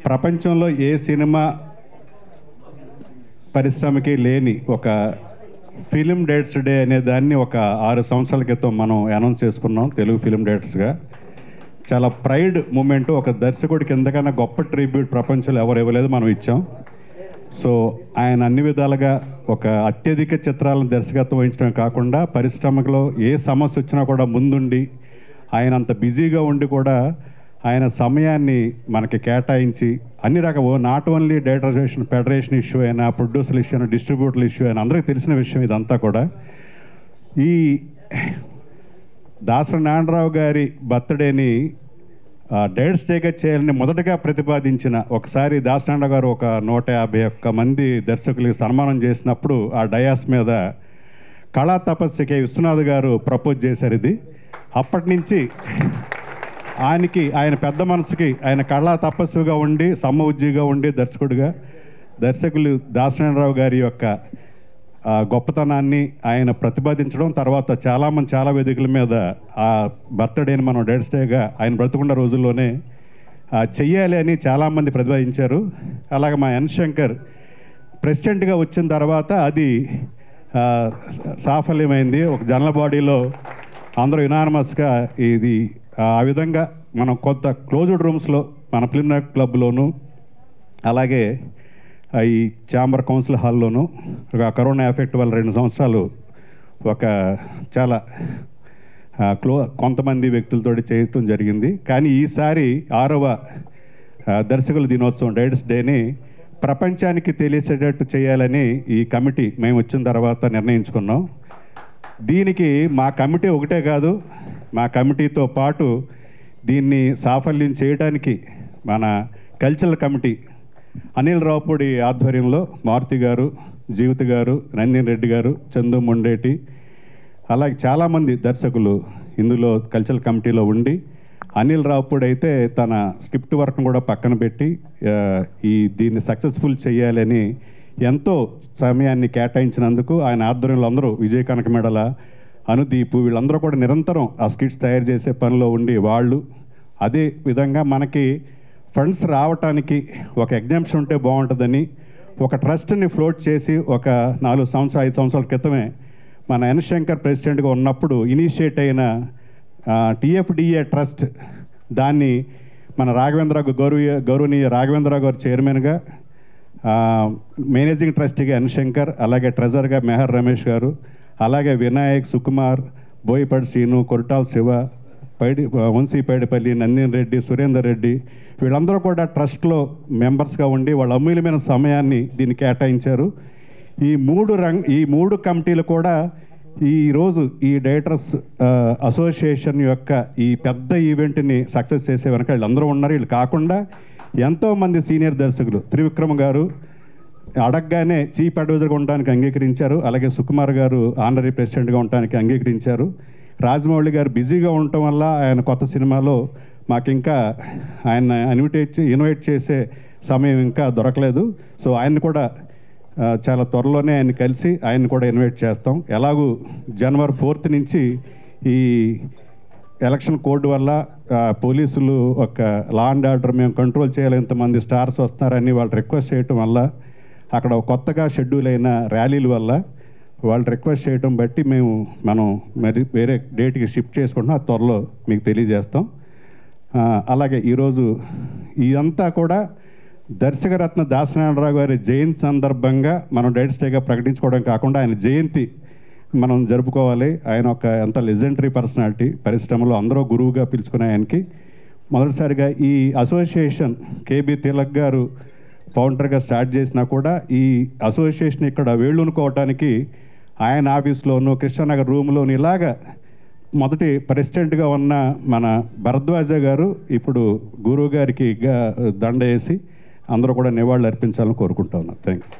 ప్రపంచంలో ఏ సినిమా పరిశ్రమకి లేని ఒక ఫిలిం డేట్స్ డే అనే దాన్ని ఒక 6 సంవత్సరాల క్రితం మనం అనౌన్స్ చేసుకున్నాం తెలుగు ఫిలిం డేట్స్గా. చాలా ప్రైడ్ మూమెంట్. ఒక దర్శకుడికి ఎంతకన్నా గొప్ప ట్రిబ్యూట్ ప్రపంచంలో ఎవరు ఇవ్వలేదు, మనం ఇచ్చాం. సో ఆయన అన్ని విధాలుగా ఒక అత్యధిక చిత్రాలను దర్శకత్వం వహించడమే కాకుండా పరిశ్రమలో ఏ సమస్య వచ్చినా కూడా ముందుండి ఆయన అంత బిజీగా ఉండి కూడా ఆయన సమయాన్ని మనకి కేటాయించి అన్ని రకాల not only director federation issue అయినా, ప్రొడ్యూసర్ ఇష్యూ అయినా, డిస్ట్రిబ్యూటర్ల ఇష్యూ అయినా అందరికీ తెలిసిన విషయం ఇదంతా కూడా. ఈ దాసరి నారాయణరావు గారి బర్త్డేని డేట్స్ డేగా చేయాలని మొదటగా ప్రతిపాదించిన ఒకసారి దాసనారాయణ గారు ఒక 151 మంది దర్శకులకి సన్మానం చేసినప్పుడు ఆ డయాస్ మీద కళా తపస్సుకి విశ్వనాథ్ గారు ప్రపోజ్ చేశారు. ఇది అప్పటి నుంచి ఆయన పెద్ద మనసుకి ఆయన కళా తపస్సుగా ఉండి సమ్మఉజ్జిగా ఉండి దర్శకులు దాసనారాయణరావు గారి యొక్క గొప్పతనాన్ని ఆయన ప్రతిపాదించడం, తర్వాత చాలామంది చాలా వేదికల మీద ఆ బర్త్డేని మనం డేట్స్ డేగా ఆయన బ్రతుకున్న రోజుల్లోనే చెయ్యాలి అని చాలామంది ప్రతిపాదించారు. అలాగే మా ఎన్ శంకర్ ప్రెసిడెంట్గా వచ్చిన తర్వాత అది సాఫల్యమైంది. ఒక జనరల్ బాడీలో అందరూ యునానిమస్గా ఇది ఆ విధంగా మనం కొంత క్లోజ్డ్ రూమ్స్లో మన ఫిల్మ్ నైట్ క్లబ్లోను అలాగే ఈ ఛాంబర్ కౌన్సిల్ హాల్లోనూ కరోనా ఎఫెక్ట్ వల్ల 2 సంవత్సరాలు ఒక చాలా కొంతమంది వ్యక్తులతో చేయటం జరిగింది. కానీ ఈసారి 6వ దర్శకుల దినోత్సవం డేట్స్ డేని ప్రపంచానికి తెలిసేటట్టు చేయాలని ఈ కమిటీ మేము వచ్చిన తర్వాత నిర్ణయించుకున్నాం. దీనికి మా కమిటీ ఒకటే కాదు, మా కమిటీతో పాటు దీన్ని సాఫల్యం చేయడానికి మన కల్చరల్ కమిటీ అనిల్ రావుపూడి ఆధ్వర్యంలో మారుతి గారు, జీవిత గారు, నందిన్ రెడ్డి గారు, చందు మొండేటి అలాగే చాలామంది దర్శకులు ఇందులో కల్చరల్ కమిటీలో ఉండి, అనిల్ రావుపూడి అయితే తన స్క్రిప్ట్ వర్క్ను కూడా పక్కన పెట్టి దీన్ని సక్సెస్ఫుల్ చేయాలని ఎంతో సమయాన్ని కేటాయించినందుకు ఆయన ఆధ్వర్యంలో అందరూ విజయ్ కనకమెడల, అనుదీపు వీళ్ళందరూ కూడా నిరంతరం ఆ స్కిట్స్ తయారు చేసే పనిలో ఉండి వాళ్ళు అదే విధంగా మనకి ఫండ్స్ రావటానికి ఒక ఎగ్జామ్షన్ ఉంటే బాగుంటుందని ఒక ట్రస్ట్ని ఫ్లోట్ చేసి ఒక 5 సంవత్సరాల క్రితమే మన ఎన్ శంకర్ ప్రెసిడెంట్గా ఉన్నప్పుడు ఇనిషియేట్ అయిన టిఎఫ్డిఏ ట్రస్ట్, దాన్ని మన గౌరవనీయ రాఘవేంద్రరావు గారు చైర్మన్గా, మేనేజింగ్ ట్రస్టీగా ఎన్ శంకర్, అలాగే ట్రెజర్గా మెహర్ రమేష్ గారు, అలాగే వినాయక్, సుకుమార్, బోయపాటి శ్రీను, కొరటాల శివ, వంశీపైడిపల్లి, నందిన్ రెడ్డి, సురేందర్ రెడ్డి వీళ్ళందరూ కూడా ట్రస్ట్లో మెంబర్స్గా ఉండి వాళ్ళ అమూల్యమైన సమయాన్ని దీన్ని కేటాయించారు. ఈ మూడు కమిటీలు కూడా ఈరోజు ఈ డైరెక్టర్స్ అసోసియేషన్ యొక్క ఈ పెద్ద ఈవెంట్ని సక్సెస్ చేసే వెనక వీళ్ళందరూ ఉన్నారు. వీళ్ళు కాకుండా ఎంతోమంది సీనియర్ దర్శకులు, త్రివిక్రమ్ గారు అడగగానే చీఫ్ అడ్వైజర్గా ఉండడానికి అంగీకరించారు. అలాగే సుకుమార్ గారు ఆనరీ ప్రెసిడెంట్గా ఉండడానికి అంగీకరించారు. రాజమౌళి గారు బిజీగా ఉండటం వల్ల ఆయన కొత్త సినిమాలో మాకు ఇంకా ఆయన ఇన్వైట్ చేసే సమయం ఇంకా దొరకలేదు. సో ఆయన కూడా చాలా త్వరలోనే ఆయన కలిసి ఆయన కూడా ఇన్వైట్ చేస్తాం. ఎలాగూ జనవరి 4th నుంచి ఈ ఎలక్షన్ కోడ్ వల్ల పోలీసులు ఒక లా అండ్ ఆర్డర్ మేము కంట్రోల్ చేయాలి, ఇంతమంది స్టార్స్ వస్తున్నారని వాళ్ళు రిక్వెస్ట్ చేయటం వల్ల, అక్కడ కొత్తగా షెడ్యూల్ అయిన ర్యాలీల వల్ల వాళ్ళు రిక్వెస్ట్ చేయడం బట్టి మనం మరి వేరే డేట్కి షిఫ్ట్ చేసుకుంటున్నాం. అది త్వరలో మీకు తెలియజేస్తాం. అలాగే ఈరోజు ఇదంతా కూడా దర్శకరత్న దాసనారాయణరావు గారి జయంతి సందర్భంగా మనం డేట్స్ డేగా ప్రకటించుకోవడం కాకుండా ఆయన జయంతి మనం జరుపుకోవాలి. ఆయన ఒక ఎంత లెజెండరీ పర్సనాలిటీ, పరిశ్రమలో అందరూ గురువుగా పిలుచుకునే ఆయనకి మొదటిసారిగా ఈ అసోసియేషన్ కేబీ తిలక్ గారు ఫౌండర్గా స్టార్ట్ చేసినా కూడా ఈ అసోసియేషన్ ఇక్కడ వేళ్ళునుకోవటానికి ఆయన ఆఫీస్లోను, కృష్ణానగర్ రూమ్లోను ఇలాగా మొదటి ప్రెసిడెంట్గా ఉన్న మన భరద్వాజ గారు ఇప్పుడు గురువు గారికి దండ వేసి అందరూ కూడా నివాళులు అర్పించాలని కోరుకుంటా ఉన్నాను. Thank you.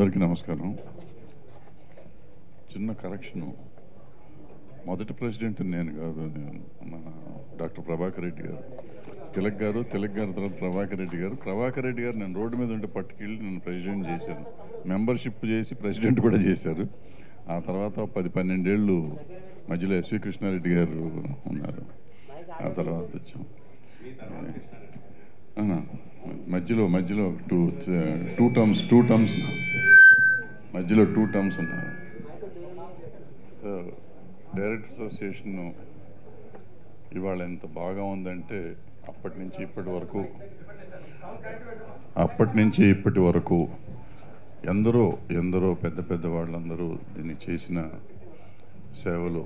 అందరికీ నమస్కారం. చిన్న కరెక్షను, మొదటి ప్రెసిడెంట్ నేను కాదు, మన డాక్టర్ ప్రభాకర్ రెడ్డి గారు. తిలక్ గారు తర్వాత ప్రభాకర్ రెడ్డి గారు నేను రోడ్డు మీద ఉంటే పట్టుకెళ్ళి నేను ప్రెసిడెంట్ చేశాను. మెంబర్షిప్ చేసి ప్రెసిడెంట్ కూడా చేశారు. ఆ తర్వాత 10-12 ఏళ్ళు మధ్యలో ఎస్వి కృష్ణారెడ్డి గారు ఉన్నారు. ఆ తర్వాత వచ్చాం. మధ్యలో టూ టర్మ్స్ మధ్యలో 2 టర్మ్స్ ఉన్నారు. డైరెక్టర్ అసోసియేషన్ ఇవాళ ఎంత బాగా ఉందంటే అప్పటి నుంచి ఇప్పటి వరకు ఎందరో పెద్ద వాళ్ళందరూ దీన్ని చేసిన సేవలు.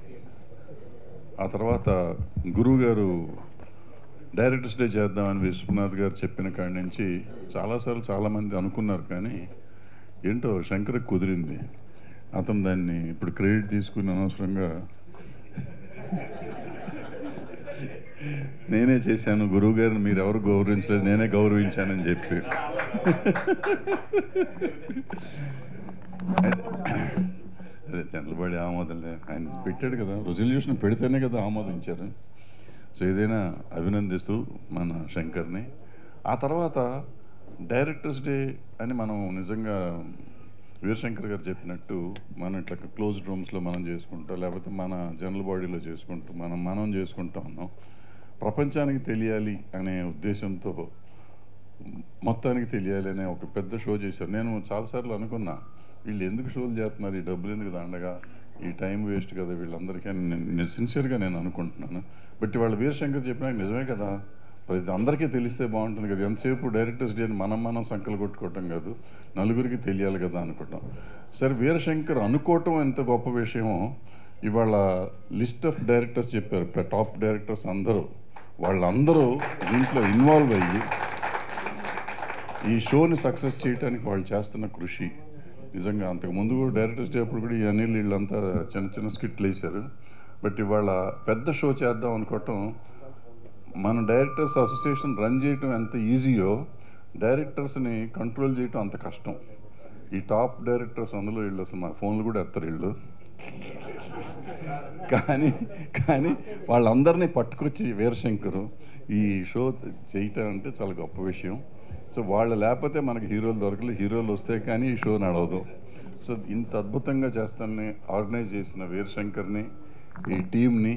ఆ తర్వాత గురువు గారు డైరెక్టర్స్ డే చేద్దామని విశ్వనాథ్ గారు చెప్పిన కాడి నుంచి చాలాసార్లు చాలామంది అనుకున్నారు, కానీ ఏంటో శంకర్కి కుదిరింది. అతను దాన్ని ఇప్పుడు క్రెడిట్ తీసుకుని అనవసరంగా నేనే చేశాను, గురువు గారిని మీరు ఎవరు గౌరవించలేదు, నేనే గౌరవించానని చెప్పి. అదే చంద్రబాబు ఆమోదం ఆయన పెట్టాడు కదా, రెజల్యూషన్ పెడితేనే కదా ఆమోదించారు. సో ఏదైనా అభినందిస్తూ మన శంకర్ని. ఆ తర్వాత డైరెక్టర్స్ డే అని మనం నిజంగా వీరశంకర్ గారు చెప్పినట్టు మనం ఇట్లా క్లోజ్డ్ రూమ్స్లో మనం చేసుకుంటాం, లేకపోతే మన జనరల్ బాడీలో చేసుకుంటాం, మనం చేసుకుంటా ఉన్నాం. ప్రపంచానికి తెలియాలి అనే ఉద్దేశంతో, మొత్తానికి తెలియాలి అనే ఒక పెద్ద షో చేశారు. నేను చాలాసార్లు అనుకున్నా, వీళ్ళు ఎందుకు షోలు చేస్తున్నారు, ఈ డబ్బులు ఎందుకు దండగా, ఈ టైం వేస్ట్ కదా వీళ్ళందరికీ. నేను సిన్సియర్గా నేను అనుకుంటున్నాను. బట్ ఇవాళ వీరశంకర్ చెప్పినా నిజమే కదా, అందరికీ తెలిస్తే బాగుంటుంది కదా. ఎంతసేపు డైరెక్టర్స్ డే మనం సంకలు కొట్టుకోవటం కాదు, నలుగురికి తెలియాలి కదా అనుకుంటాం. సరే, వీరశంకర్ అనుకోవటం ఎంత గొప్ప విషయమో, ఇవాళ లిస్ట్ ఆఫ్ డైరెక్టర్స్ చెప్పారు, టాప్ డైరెక్టర్స్ వాళ్ళందరూ దీంట్లో ఇన్వాల్వ్ అయ్యి ఈ షోని సక్సెస్ చేయడానికి వాళ్ళు చేస్తున్న కృషి నిజంగా. అంతకుముందు కూడా డైరెక్టర్స్ డే అప్పుడు కూడా ఈ అనిల్ వీళ్ళంతా చిన్న స్కిట్లు వేశారు. బట్ ఇవాళ పెద్ద షో చేద్దాం అనుకోవటం, మన డైరెక్టర్స్ అసోసియేషన్ రన్ చేయటం ఎంత ఈజీయో, డైరెక్టర్స్ని కంట్రోల్ చేయటం అంత కష్టం. ఈ టాప్ డైరెక్టర్స్ అందులో వీళ్ళు అసలు మా ఫోన్లు కూడా ఎత్తారు వీళ్ళు. కానీ వాళ్ళందరినీ పట్టుకొచ్చి వీరశంకర్ ఈ షో చేయటం అంటే చాలా గొప్ప విషయం. సో వాళ్ళు లేకపోతే మనకి హీరోలు దొరకలు, హీరోలు వస్తే కానీ ఈ షో నడవదు. సో ఇంత అద్భుతంగా చేస్తానని ఆర్గనైజ్ చేసిన వీరశంకర్ని, ఈ టీంని,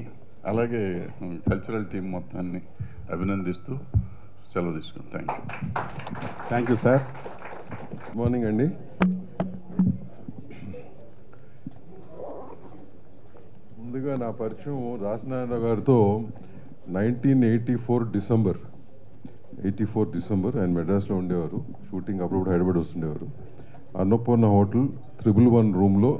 అలాగే కల్చరల్ టీం మొత్తాన్ని అభినందిస్తూ సెలవు తీసుకుంటాం. Thank you sir. Good morning అండి. ముందుగా నా పరిచయం రాజనారాయణ గారితో 1984 డిసెంబర్ ఆయన మెడ్రాస్లో ఉండేవారు. షూటింగ్ అప్పుడప్పుడు హైదరాబాద్ వస్తుండేవారు. అన్నపూర్ణ హోటల్ 111 రూమ్లో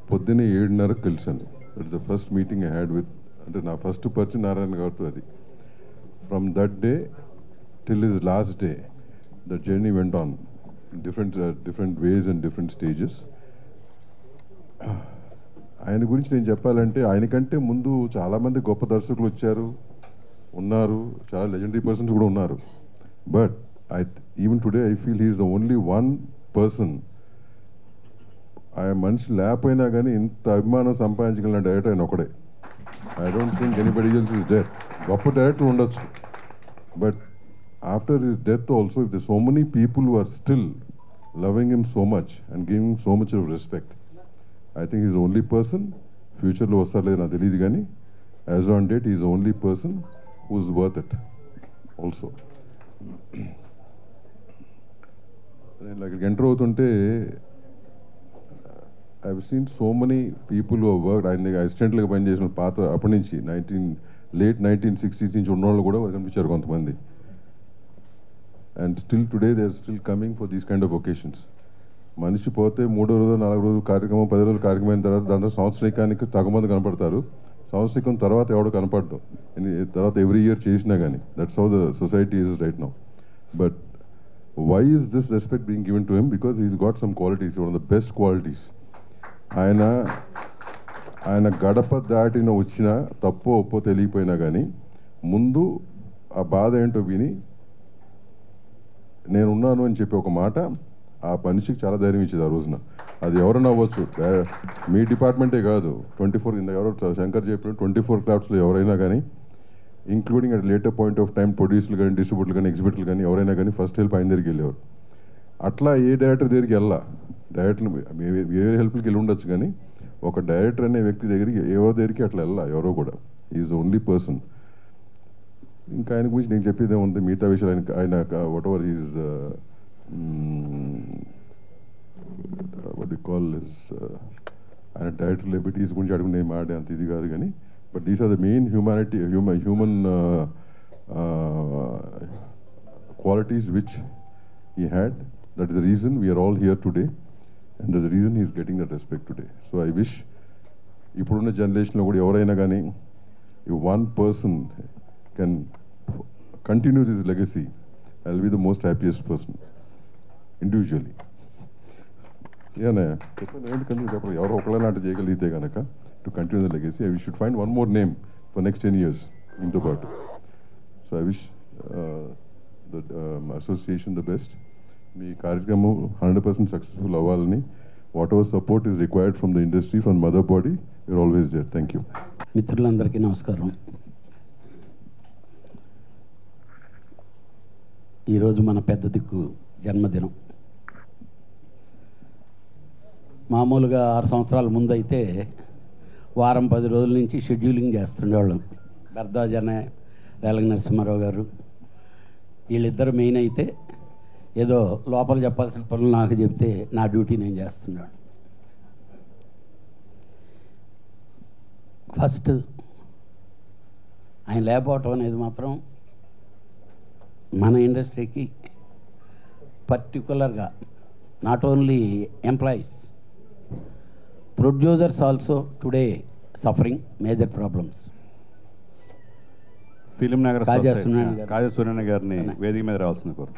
పొద్దున్నే 7:30కి కలిసాను. It's the first meeting I had with, అంటే నా ఫస్ట్ పరిచయం నారాయణ గారితో అది. From that day till his last day the journey went on different ways and different stages. ఆయన గురించి నేను చెప్పాలంటే, ఆయనకంటే ముందు చాలామంది గొప్ప దర్శకులు వచ్చారు, ఉన్నారు, చాలా లెజెండరీ పర్సన్స్ కూడా ఉన్నారు. But even today I feel he's the only one person, ఆయన మనిషి లేకపోయినా కానీ ఇంత అభిమానం సంపాదించగలిగిన డైరెక్టర్ ఆయన ఒకడే. I don't think anybody else is death. గొప్ప డైరెక్టర్ ఉండొచ్చు, but after his death also if the so many people who are still loving him so much and giving him so much of respect, I think is only person. ఫ్యూచర్లో వస్తారు లేదు నాకు తెలియదు, కానీ as on date is only person who is worth it also. నేను ఇక్కడికి enter అవుతుంటే I have seen so many people who work. ఆయన అసిస్టెంట్లుగా పనిచేసిన పాత అప్పటి నుంచి late 1960s నుంచి ఉన్నవాళ్ళు కూడా కనిపించారు కొంతమంది. And still today they are still coming for these kind of occasions. మనిషి పోతే 3వ రోజు 4వ రోజు కార్యక్రమం, 10 రోజుల కార్యక్రమం అయిన తర్వాత దాంట్లో సంవత్సరికానికి తగమంది కనపడతారు. సంవత్సరికం తర్వాత ఎవడో కనపడడం, తర్వాత ఎవ్రీ ఇయర్ చేసినా కానీ. That's how the society is right now. But why is this respect being given to him? Because he's got some qualities, one of the best qualities. ఆయన గడప దాటిన వచ్చినా తప్పో ఒప్పో తెలియపోయినా కానీ ముందు ఆ బాధ ఏంటో విని నేనున్నాను అని చెప్పి ఒక మాట, ఆ మనిషికి చాలా ధైర్యం ఇచ్చేది ఆ రోజున. అది ఎవరైనా అవ్వచ్చు, మీ డిపార్ట్మెంటే కాదు, 24 ఎవరో శంకర్ చెప్పిన 24 క్రాఫ్ట్స్లో ఎవరైనా కానీ, including at later point of time ప్రొడ్యూసర్లు కానీ, డిస్ట్రిబ్యూటర్లు కానీ, ఎగ్జిబిటర్లు కానీ ఎవరైనా కానీ ఫస్ట్ హెల్ప్ ఆయన దగ్గరికి వెళ్ళేవారు. అట్లా ఏ డైరెక్టర్ దగ్గరికి వెళ్ళా, డైరెక్టర్ వేరే హెల్ప్కి వెళ్ళి ఉండొచ్చు కానీ ఒక డైరెక్టర్ అనే వ్యక్తి దగ్గరికి ఎవరి దగ్గరికి అట్లా వెళ్ళా ఎవరో కూడా. Is only person. ఇంకా ఆయన గురించి నేను చెప్పేదే ఉంది, మిగతా విషయాలు ఆయన whatever is what the call is ఆయన డైరెక్టర్ లెబిటీస్ గురించి అడుగు నేను మాడే అంత ఇది కాదు కానీ, but these are the main human qualities which he had. That is the reason we are all here today, and that's the reason he is getting that respect today. So I wish ippudunna generation lo kuda evaraina gaani if one person can continue this legacy, I'll be the most happiest person individually. ఎవరో ఒకళ్ళైనా అటు చేయగలిగితే కనుక to continue the legacy, I should find one more name for next 10 years ఇంతో పాటు. So I wish the association the best. మీ కార్యక్రమం 100% successful అవ్వాలని, whatever support is required from the industry, from mother body, you're always there. Thank you. మిత్రులందరికీ నమస్కారం. ఈరోజు మన పెద్ద దిక్కు జన్మదినం. మామూలుగా 6 సంవత్సరాల ముందు అయితే వారం 10 రోజుల నుంచి షెడ్యూలింగ్ చేస్తుండేవాళ్ళం. భరద్వాజనే, రేలంగి నరసింహారావు గారు వీళ్ళిద్దరు మెయిన్ అయితే ఏదో లోపల చెప్పాల్సిన పనులు నాకు చెప్తే నా డ్యూటీ నేను చేస్తున్నాను. ఫస్ట్ ఆయన లేకపోవటం అనేది మాత్రం మన ఇండస్ట్రీకి పర్టికులర్గా not only employees, producers also today suffering major problems. Film Nagar Kaja Suryanarayana గారిని వేదిక మీద రావాల్సిన కోరు.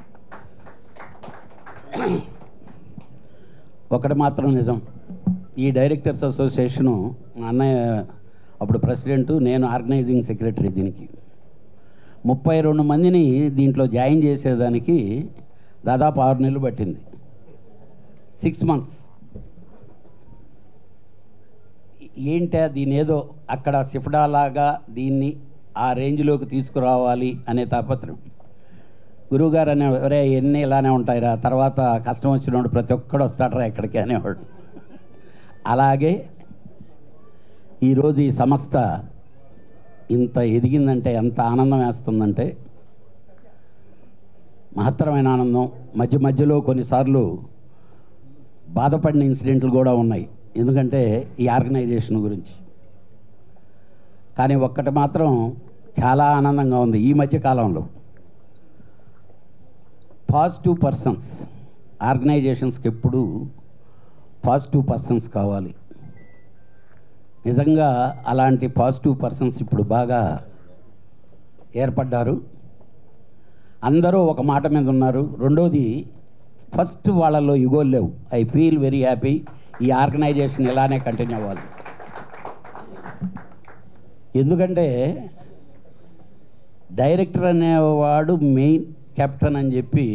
ఒకటి మాత్రం నిజం, ఈ డైరెక్టర్స్ అసోసియేషను మా అన్నయ్య అప్పుడు ప్రెసిడెంటు, నేను ఆర్గనైజింగ్ సెక్రటరీ. దీనికి 32 మందిని దీంట్లో జాయిన్ చేసేదానికి దాదాపు 6 నెలలు పట్టింది, 6 months. ఏంటా దీని ఏదో అక్కడ సిఫ్డాలాగా దీన్ని ఆ రేంజ్లోకి తీసుకురావాలి అనే తాపత్రం. గురువుగారు అనేవారే ఎన్ని ఇలానే ఉంటాయిరా, తర్వాత కష్టం వచ్చినప్పుడు ప్రతి ఒక్కడు వస్తాడరా ఎక్కడికి అనేవాడు. అలాగే ఈరోజు ఈ సంస్థ ఇంత ఎదిగిందంటే ఎంత ఆనందం వేస్తుందంటే మహత్తరమైన ఆనందం. మధ్య మధ్యలో కొన్నిసార్లు బాధపడిన ఇన్సిడెంట్లు కూడా ఉన్నాయి, ఎందుకంటే ఈ ఆర్గనైజేషన్ గురించి. కానీ ఒక్కటి మాత్రం చాలా ఆనందంగా ఉంది, ఈ మధ్య కాలంలో పాజిటివ్ పర్సన్స్ ఆర్గనైజేషన్స్కి ఎప్పుడు పాజిటివ్ పర్సన్స్ కావాలి. నిజంగా అలాంటి పాజిటివ్ పర్సన్స్ ఇప్పుడు బాగా ఏర్పడ్డారు. అందరూ ఒక మాట మీద ఉన్నారు. రెండోది, ఫస్ట్ వాళ్ళల్లో ఇగోలు లేవు. I feel very happy. ఈ ఆర్గనైజేషన్ ఇలానే కంటిన్యూ అవ్వాలి. ఎందుకంటే డైరెక్టర్ అనేవాడు మెయిన్ కెప్టెన్ అని చెప్పి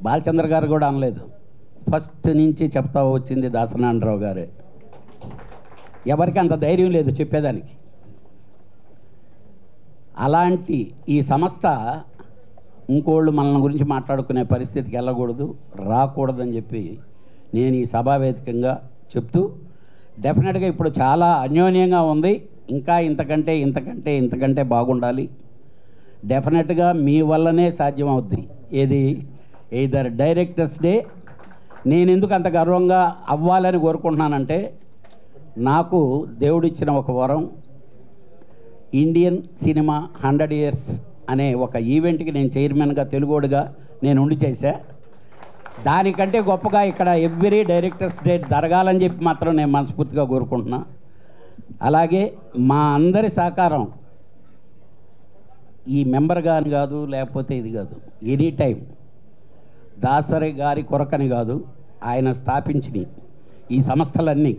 బాలచంద్ర గారు కూడా అనలేదు. ఫస్ట్ నుంచి చెప్తా వచ్చింది దాసనారాయణరావు గారే. ఎవరికి అంత ధైర్యం లేదు చెప్పేదానికి. అలాంటి ఈ సంస్థ ఇంకోళ్ళు మనల్ని గురించి మాట్లాడుకునే పరిస్థితికి వెళ్ళకూడదు, రాకూడదని చెప్పి నేను ఈ సభావేదికంగా చెప్తూ, డెఫినెట్గా ఇప్పుడు చాలా అన్యోన్యంగా ఉంది. ఇంకా ఇంతకంటే ఇంతకంటే ఇంతకంటే బాగుండాలి. డెఫినెట్గా మీ వల్లనే సాధ్యం అవుద్ది. ఏది ఎయిదర్ డైరెక్టర్స్ డే. నేను ఎందుకు అంత గర్వంగా అవ్వాలని కోరుకుంటున్నానంటే, నాకు దేవుడిచ్చిన ఒక వరం, ఇండియన్ సినిమా 100 years అనే ఒక ఈవెంట్కి నేను చైర్మన్గా, తెలుగోడుగా నేను ఉండి చేశా. దానికంటే గొప్పగా ఇక్కడ ఎవ్రీ డైరెక్టర్స్ డే జరగాలని చెప్పి మాత్రం నేను మనస్ఫూర్తిగా కోరుకుంటున్నా. అలాగే మా అందరి సహకారం ఈ మెంబర్ గాని కాదు, లేకపోతే ఇది కాదు, ఎనీ టైం దాసరి గారి కొరకని కాదు, ఆయన స్థాపించిన ఈ సంస్థలన్నీ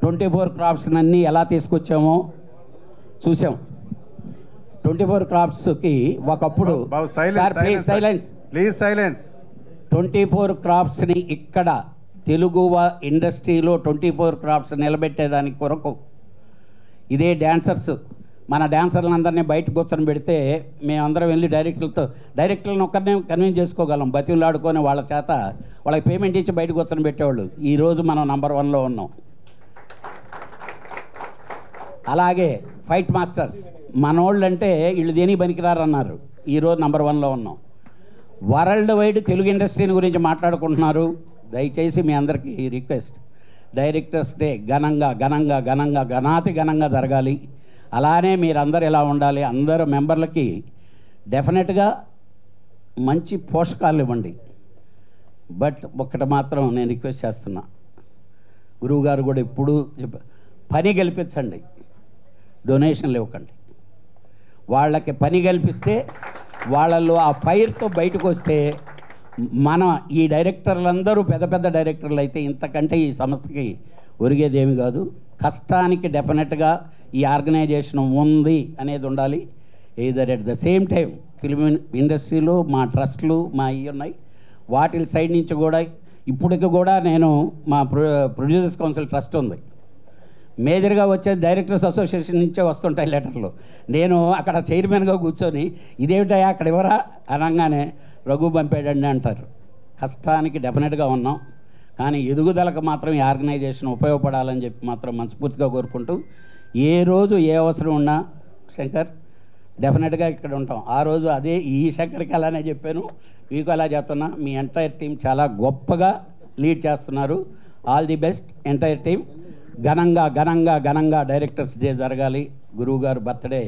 24 క్రాఫ్ట్స్ అన్నీ ఎలా తీసుకొచ్చామో చూసాం. 24 క్రాఫ్ట్స్కి ఒకప్పుడు ప్లీజ్ సైలెన్స్. 24 క్రాఫ్ట్స్ని ఇక్కడ తెలుగు ఇండస్ట్రీలో 24 క్రాఫ్ట్స్ నిలబెట్టేదానికి కొరకు ఇదే డ్యాన్సర్స్ మన డాన్సర్లందరినీ బయట కూర్చొని పెడితే మేమందరం వెళ్ళి డైరెక్టర్లను ఒక్కరినే కన్విన్స్ చేసుకోగలం, బతిలు ఆడుకొని వాళ్ళ చేత వాళ్ళకి పేమెంట్ ఇచ్చి బయట కూర్చొని పెట్టేవాళ్ళు. ఈరోజు మనం నంబర్ 1లో ఉన్నాం. అలాగే ఫైట్ మాస్టర్స్ మనోళ్ళు అంటే వీళ్ళు దేనికి పనికిరారు అన్నారు, ఈరోజు నంబర్ 1లో ఉన్నాం. వరల్డ్ వైడ్ తెలుగు ఇండస్ట్రీని గురించి మాట్లాడుకుంటున్నారు. దయచేసి మీ అందరికీ రిక్వెస్ట్, డైరెక్టర్స్ డే ఘనాతి ఘనంగా జరగాలి. అలానే మీరందరూ ఎలా ఉండాలి, అందరూ మెంబర్లకి డెఫినెట్గా మంచి పోషకాలు ఇవ్వండి. బట్ ఒక్కటి మాత్రం నేను రిక్వెస్ట్ చేస్తున్నా, గురువుగారు కూడా ఎప్పుడు పని కల్పించండి, డొనేషన్లు ఇవ్వకండి. వాళ్ళకి పని కల్పిస్తే వాళ్ళల్లో ఆ ఫైర్తో బయటకు వస్తే మన ఈ డైరెక్టర్లందరూ పెద్ద పెద్ద డైరెక్టర్లు అయితే ఇంతకంటే ఈ సంస్థకి ఒరిగేదేమి కాదు. కష్టానికి డెఫినెట్గా ఈ ఆర్గనైజేషన్ ఉంది అనేది ఉండాలి. Either at the same time film ఇండస్ట్రీలో మా ట్రస్ట్లు మా ఇవి ఉన్నాయి, వాటి సైడ్ నుంచి కూడా ఇప్పటికి కూడా నేను మా ప్రొడ్యూసర్స్ కౌన్సిల్ ట్రస్ట్ ఉంది, మేజర్గా వచ్చే డైరెక్టర్స్ అసోసియేషన్ నుంచే వస్తుంటాయి లెటర్లు. నేను అక్కడ చైర్మన్గా కూర్చొని ఇదేమిటయా అక్కడ ఎవరా అనగానే రఘు పంపాడండి అంటారు. కష్టానికి డెఫినెట్గా ఉన్నాం, కానీ ఎదుగుదలకు మాత్రం ఈ ఆర్గనైజేషన్ ఉపయోగపడాలని చెప్పి మాత్రం మనస్ఫూర్తిగా కోరుకుంటూ, ఏ రోజు ఏ అవసరం ఉన్నా శంకర్ డెఫినెట్గా ఇక్కడ ఉంటాం. ఆ రోజు అదే ఈ శంకర్కి అలానే చెప్పాను, మీకు అలా చెప్తున్నా. మీ ఎంటైర్ టీం చాలా గొప్పగా లీడ్ చేస్తున్నారు. All the best entire team. ఘనంగా డైరెక్టర్స్ డే జరగాలి. గురువు గారు బర్త్డే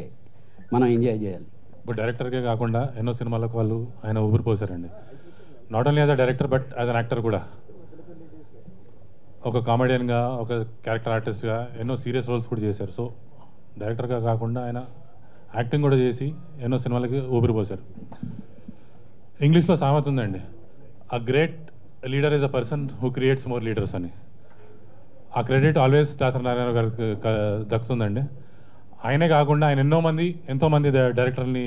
మనం ఎంజాయ్ చేయాలి. ఇప్పుడు డైరెక్టర్కే కాకుండా ఎన్నో సినిమాలకు వాళ్ళు ఆయన ఊపిరిపోసారండి. Not only as a director but as an actor కూడా. ఒక కామెడియన్గా, ఒక క్యారెక్టర్ ఆర్టిస్ట్గా ఎన్నో సీరియస్ రోల్స్ కూడా చేశారు. సో డైరెక్టర్గా కాకుండా ఆయన యాక్టింగ్ కూడా చేసి ఎన్నో సినిమాలకి ఊపిరిపోసారు. ఇంగ్లీష్లో సామెత ఉందండి, a great leader is a person who creates more leaders అని. ఆ క్రెడిట్ ఆల్వేస్ దాసరి నారాయణ గారికి దక్కుతుందండి. ఆయనే కాకుండా ఆయన ఎంతోమంది డైరెక్టర్ని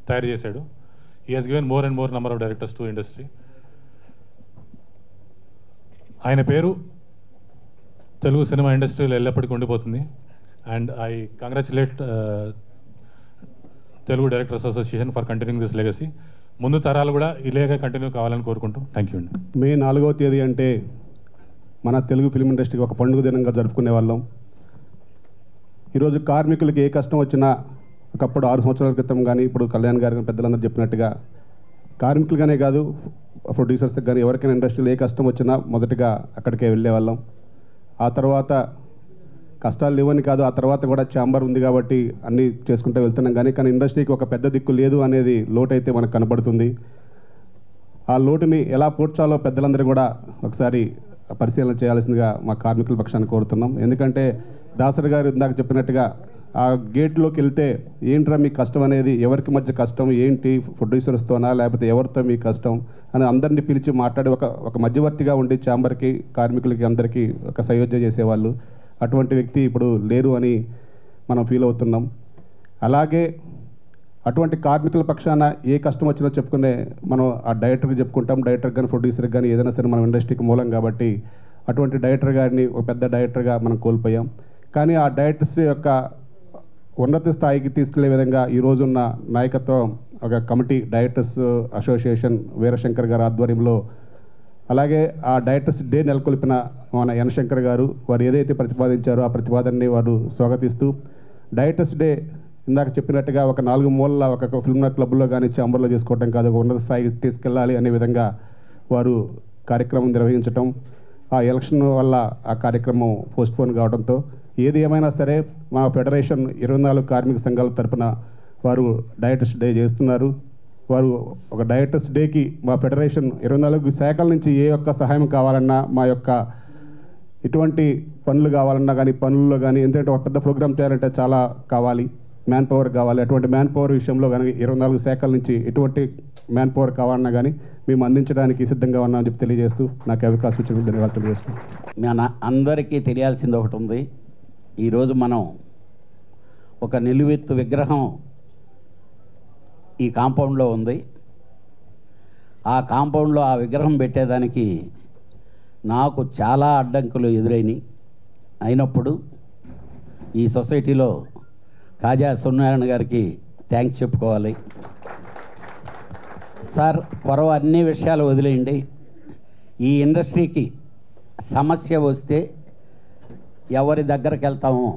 తయారు చేశాడు. He has given more and more number of directors to industry. ఆయన పేరు తెలుగు సినిమా ఇండస్ట్రీలో ఎల్లప్పటికీ ఉండిపోతుంది. And I congratulate Telugu directors association for continuing this legacy. ముందు తరాలు కూడా ఇలాగే కంటిన్యూ కావాలని కోరుకుంటూ థ్యాంక్ యూ అండి. మే 4వ తేదీ అంటే మన తెలుగు ఫిల్మ్ ఇండస్ట్రీకి ఒక పండుగ దినంగా జరుపుకునే వాళ్ళం. ఈరోజు కార్మికులకి ఏ కష్టం వచ్చినా ఒకప్పుడు 6 సంవత్సరాల క్రితం కానీ ఇప్పుడు కళ్యాణ్ గారి పెద్దలందరూ చెప్పినట్టుగా కార్మికులుగానే కాదు ప్రొడ్యూసర్స్కి కానీ ఎవరికైనా ఇండస్ట్రీలో ఏ కష్టం వచ్చినా మొదటగా అక్కడికే వెళ్ళేవాళ్ళం. ఆ తర్వాత కష్టాలు లేవని కాదు, ఆ తర్వాత కూడా ఛాంబర్ ఉంది కాబట్టి అన్నీ చేసుకుంటూ వెళ్తున్నాం. కానీ ఇండస్ట్రీకి ఒక పెద్ద దిక్కు లేదు అనేది లోటైతే మనకు కనబడుతుంది. ఆ లోటుని ఎలా పూడ్చాలో పెద్దలందరూ కూడా ఒకసారి పరిశీలన చేయాల్సిందిగా మా కార్మికుల పక్షాన్ని కోరుతున్నాం. ఎందుకంటే దాసరి గారు ఇందాక చెప్పినట్టుగా ఆ గేట్లోకి వెళ్తే ఏంట్రా మీ కష్టం అనేది, ఎవరికి మధ్య కష్టం ఏంటి, ప్రొడ్యూసర్స్తోనా లేకపోతే ఎవరితో మీ కష్టం అని అందరినీ పిలిచి మాట్లాడి ఒక మధ్యవర్తిగా ఉండి ఛాంబర్కి కార్మికులకి అందరికీ ఒక సయోధ్య చేసేవాళ్ళు. అటువంటి వ్యక్తి ఇప్పుడు లేరు అని మనం ఫీల్ అవుతున్నాం. అలాగే అటువంటి కార్మికుల పక్షాన ఏ కష్టం వచ్చినా చెప్పుకునే మనం ఆ డైరెక్టర్కి చెప్పుకుంటాం. డైరెక్టర్ కానీ ప్రొడ్యూసర్కి కానీ ఏదైనా సరే మనం ఇండస్ట్రీకి మూలం కాబట్టి అటువంటి డైరెక్టర్ గారిని ఒక పెద్ద డైరెక్టర్గా మనం కోల్పోయాం. కానీ ఆ డైరెక్టర్స్ యొక్క ఉన్నత స్థాయికి తీసుకెళ్లే విధంగా ఈరోజున్న నాయకత్వం ఒక కమిటీ డైరెక్టర్స్ అసోసియేషన్ వీరశంకర్ గారి ఆధ్వర్యంలో, అలాగే ఆ డైరెక్టర్స్ డే నెలకొల్పిన మన యనశంకర్ గారు వారు ఏదైతే ప్రతిపాదించారో ఆ ప్రతిపాదనని వారు స్వాగతిస్తూ డైరెక్టర్స్ డే ఇందాక చెప్పినట్టుగా ఒక 4 మూలల ఒక ఫిల్మ్ క్లబ్లో కానీ ఛాంబర్లో చేసుకోవటం కాదు, ఒక ఉన్నత స్థాయికి తీసుకెళ్ళాలి అనే విధంగా వారు కార్యక్రమం నిర్వహించటం, ఆ ఎలక్షన్ వల్ల ఆ కార్యక్రమం పోస్ట్పోన్ కావడంతో ఏది ఏమైనా సరే మా ఫెడరేషన్ 24 కార్మిక సంఘాల తరపున వారు డైరెక్టర్స్ డే చేస్తున్నారు. వారు ఒక డైరెక్టర్స్ డేకి మా ఫెడరేషన్ 24 శాఖల నుంచి ఏ ఒక్క సహాయం కావాలన్నా, మా యొక్క ఎటువంటి పనులు కావాలన్నా కానీ పనుల్లో కానీ, ఎందుకంటే ఒక పెద్ద ప్రోగ్రామ్ చేయాలంటే చాలా కావాలి, మ్యాన్ పవర్ కావాలి. అటువంటి మ్యాన్ పవర్ విషయంలో కానీ 24 శాఖల నుంచి ఎటువంటి మ్యాన్ పవర్ కావాలన్నా కానీ మేము అందించడానికి సిద్ధంగా ఉన్నామని చెప్పి తెలియజేస్తూ నాకు అవకాశం ఇచ్చిన ధన్యవాదాలు తెలియజేస్తున్నాం. అందరికీ తెలియాల్సింది ఒకటి ఉంది. ఈరోజు మనం ఒక నిలువెత్తు విగ్రహం ఈ కాంపౌండ్లో ఉంది. ఆ కాంపౌండ్లో ఆ విగ్రహం పెట్టేదానికి నాకు చాలా అడ్డంకులు ఎదురైనాయి. అయినప్పుడు ఈ సొసైటీలో కాజా సూర్యనారాయణ గారికి థ్యాంక్స్ చెప్పుకోవాలి. సార్, కొరవ అన్ని విషయాలు వదిలేయండి. ఈ ఇండస్ట్రీకి సమస్య వస్తే ఎవరి దగ్గరికి వెళ్తామో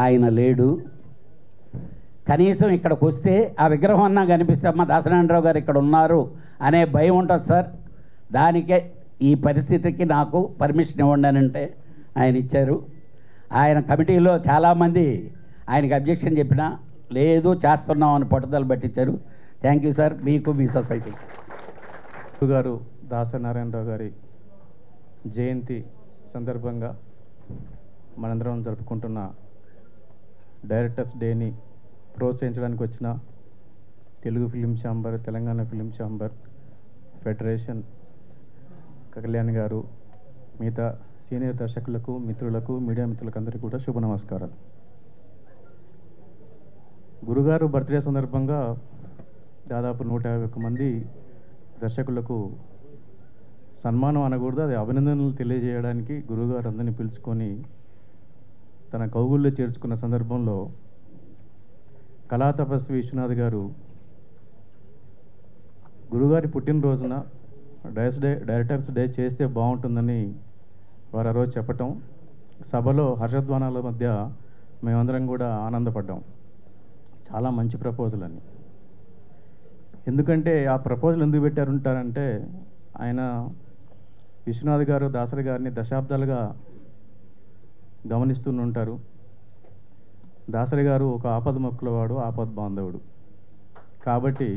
ఆయన లేడు. కనీసం ఇక్కడికి వస్తే ఆ విగ్రహం అన్నా కనిపిస్తే అమ్మ దాసనారాయణరావు గారు ఇక్కడ ఉన్నారు అనే భయం ఉంటుంది సార్. దానికే ఈ పరిస్థితికి నాకు పర్మిషన్ ఇవ్వండి అని అంటే ఆయన ఇచ్చారు. ఆయన కమిటీలో చాలామంది ఆయనకి అబ్జెక్షన్ చెప్పినా లేదు చేస్తున్నాం అని పట్టుదల పట్టించారు. థ్యాంక్ యూ సార్, మీకు మీ సొసైటీ. గారు దాసనారాయణరావు గారి జయంతి సందర్భంగా మనందరం జరుపుకుంటున్న డైరెక్టర్స్ డేని ప్రోత్సహించడానికి వచ్చిన Telugu film chamber, Telangana film chamber, federation, Kalyan గారు, మిగతా సీనియర్ దర్శకులకు, మిత్రులకు, మీడియా మిత్రులకు అందరికీ కూడా శుభ నమస్కారాలు. గురుగారు బర్త్డే సందర్భంగా దాదాపు 151 మంది దర్శకులకు సన్మానం అనకూడదు, అది అభినందనలు తెలియజేయడానికి గురుగారు అందరినీ పిలుచుకొని తన కౌగుల్లో చేర్చుకున్న సందర్భంలో కళా తపస్వి విశ్వనాథ్ గారు గురుగారి పుట్టినరోజున డైరెక్టర్స్ డే చేస్తే బాగుంటుందని వారు ఆ రోజు చెప్పటం, సభలో హర్షధ్వానాల మధ్య మేమందరం కూడా ఆనందపడ్డాం. చాలా మంచి ప్రపోజల్ అని. ఎందుకంటే ఆ ప్రపోజల్ ఎందుకు పెట్టారంటారంటే, ఆయన విశ్వనాథ్ గారు దాసరి గారిని దశాబ్దాలుగా గమనిస్తూనే ఉంటారు. దాసరి గారు ఒక ఆపద మొక్కులవాడు, ఆపద బాంధవుడు కాబట్టి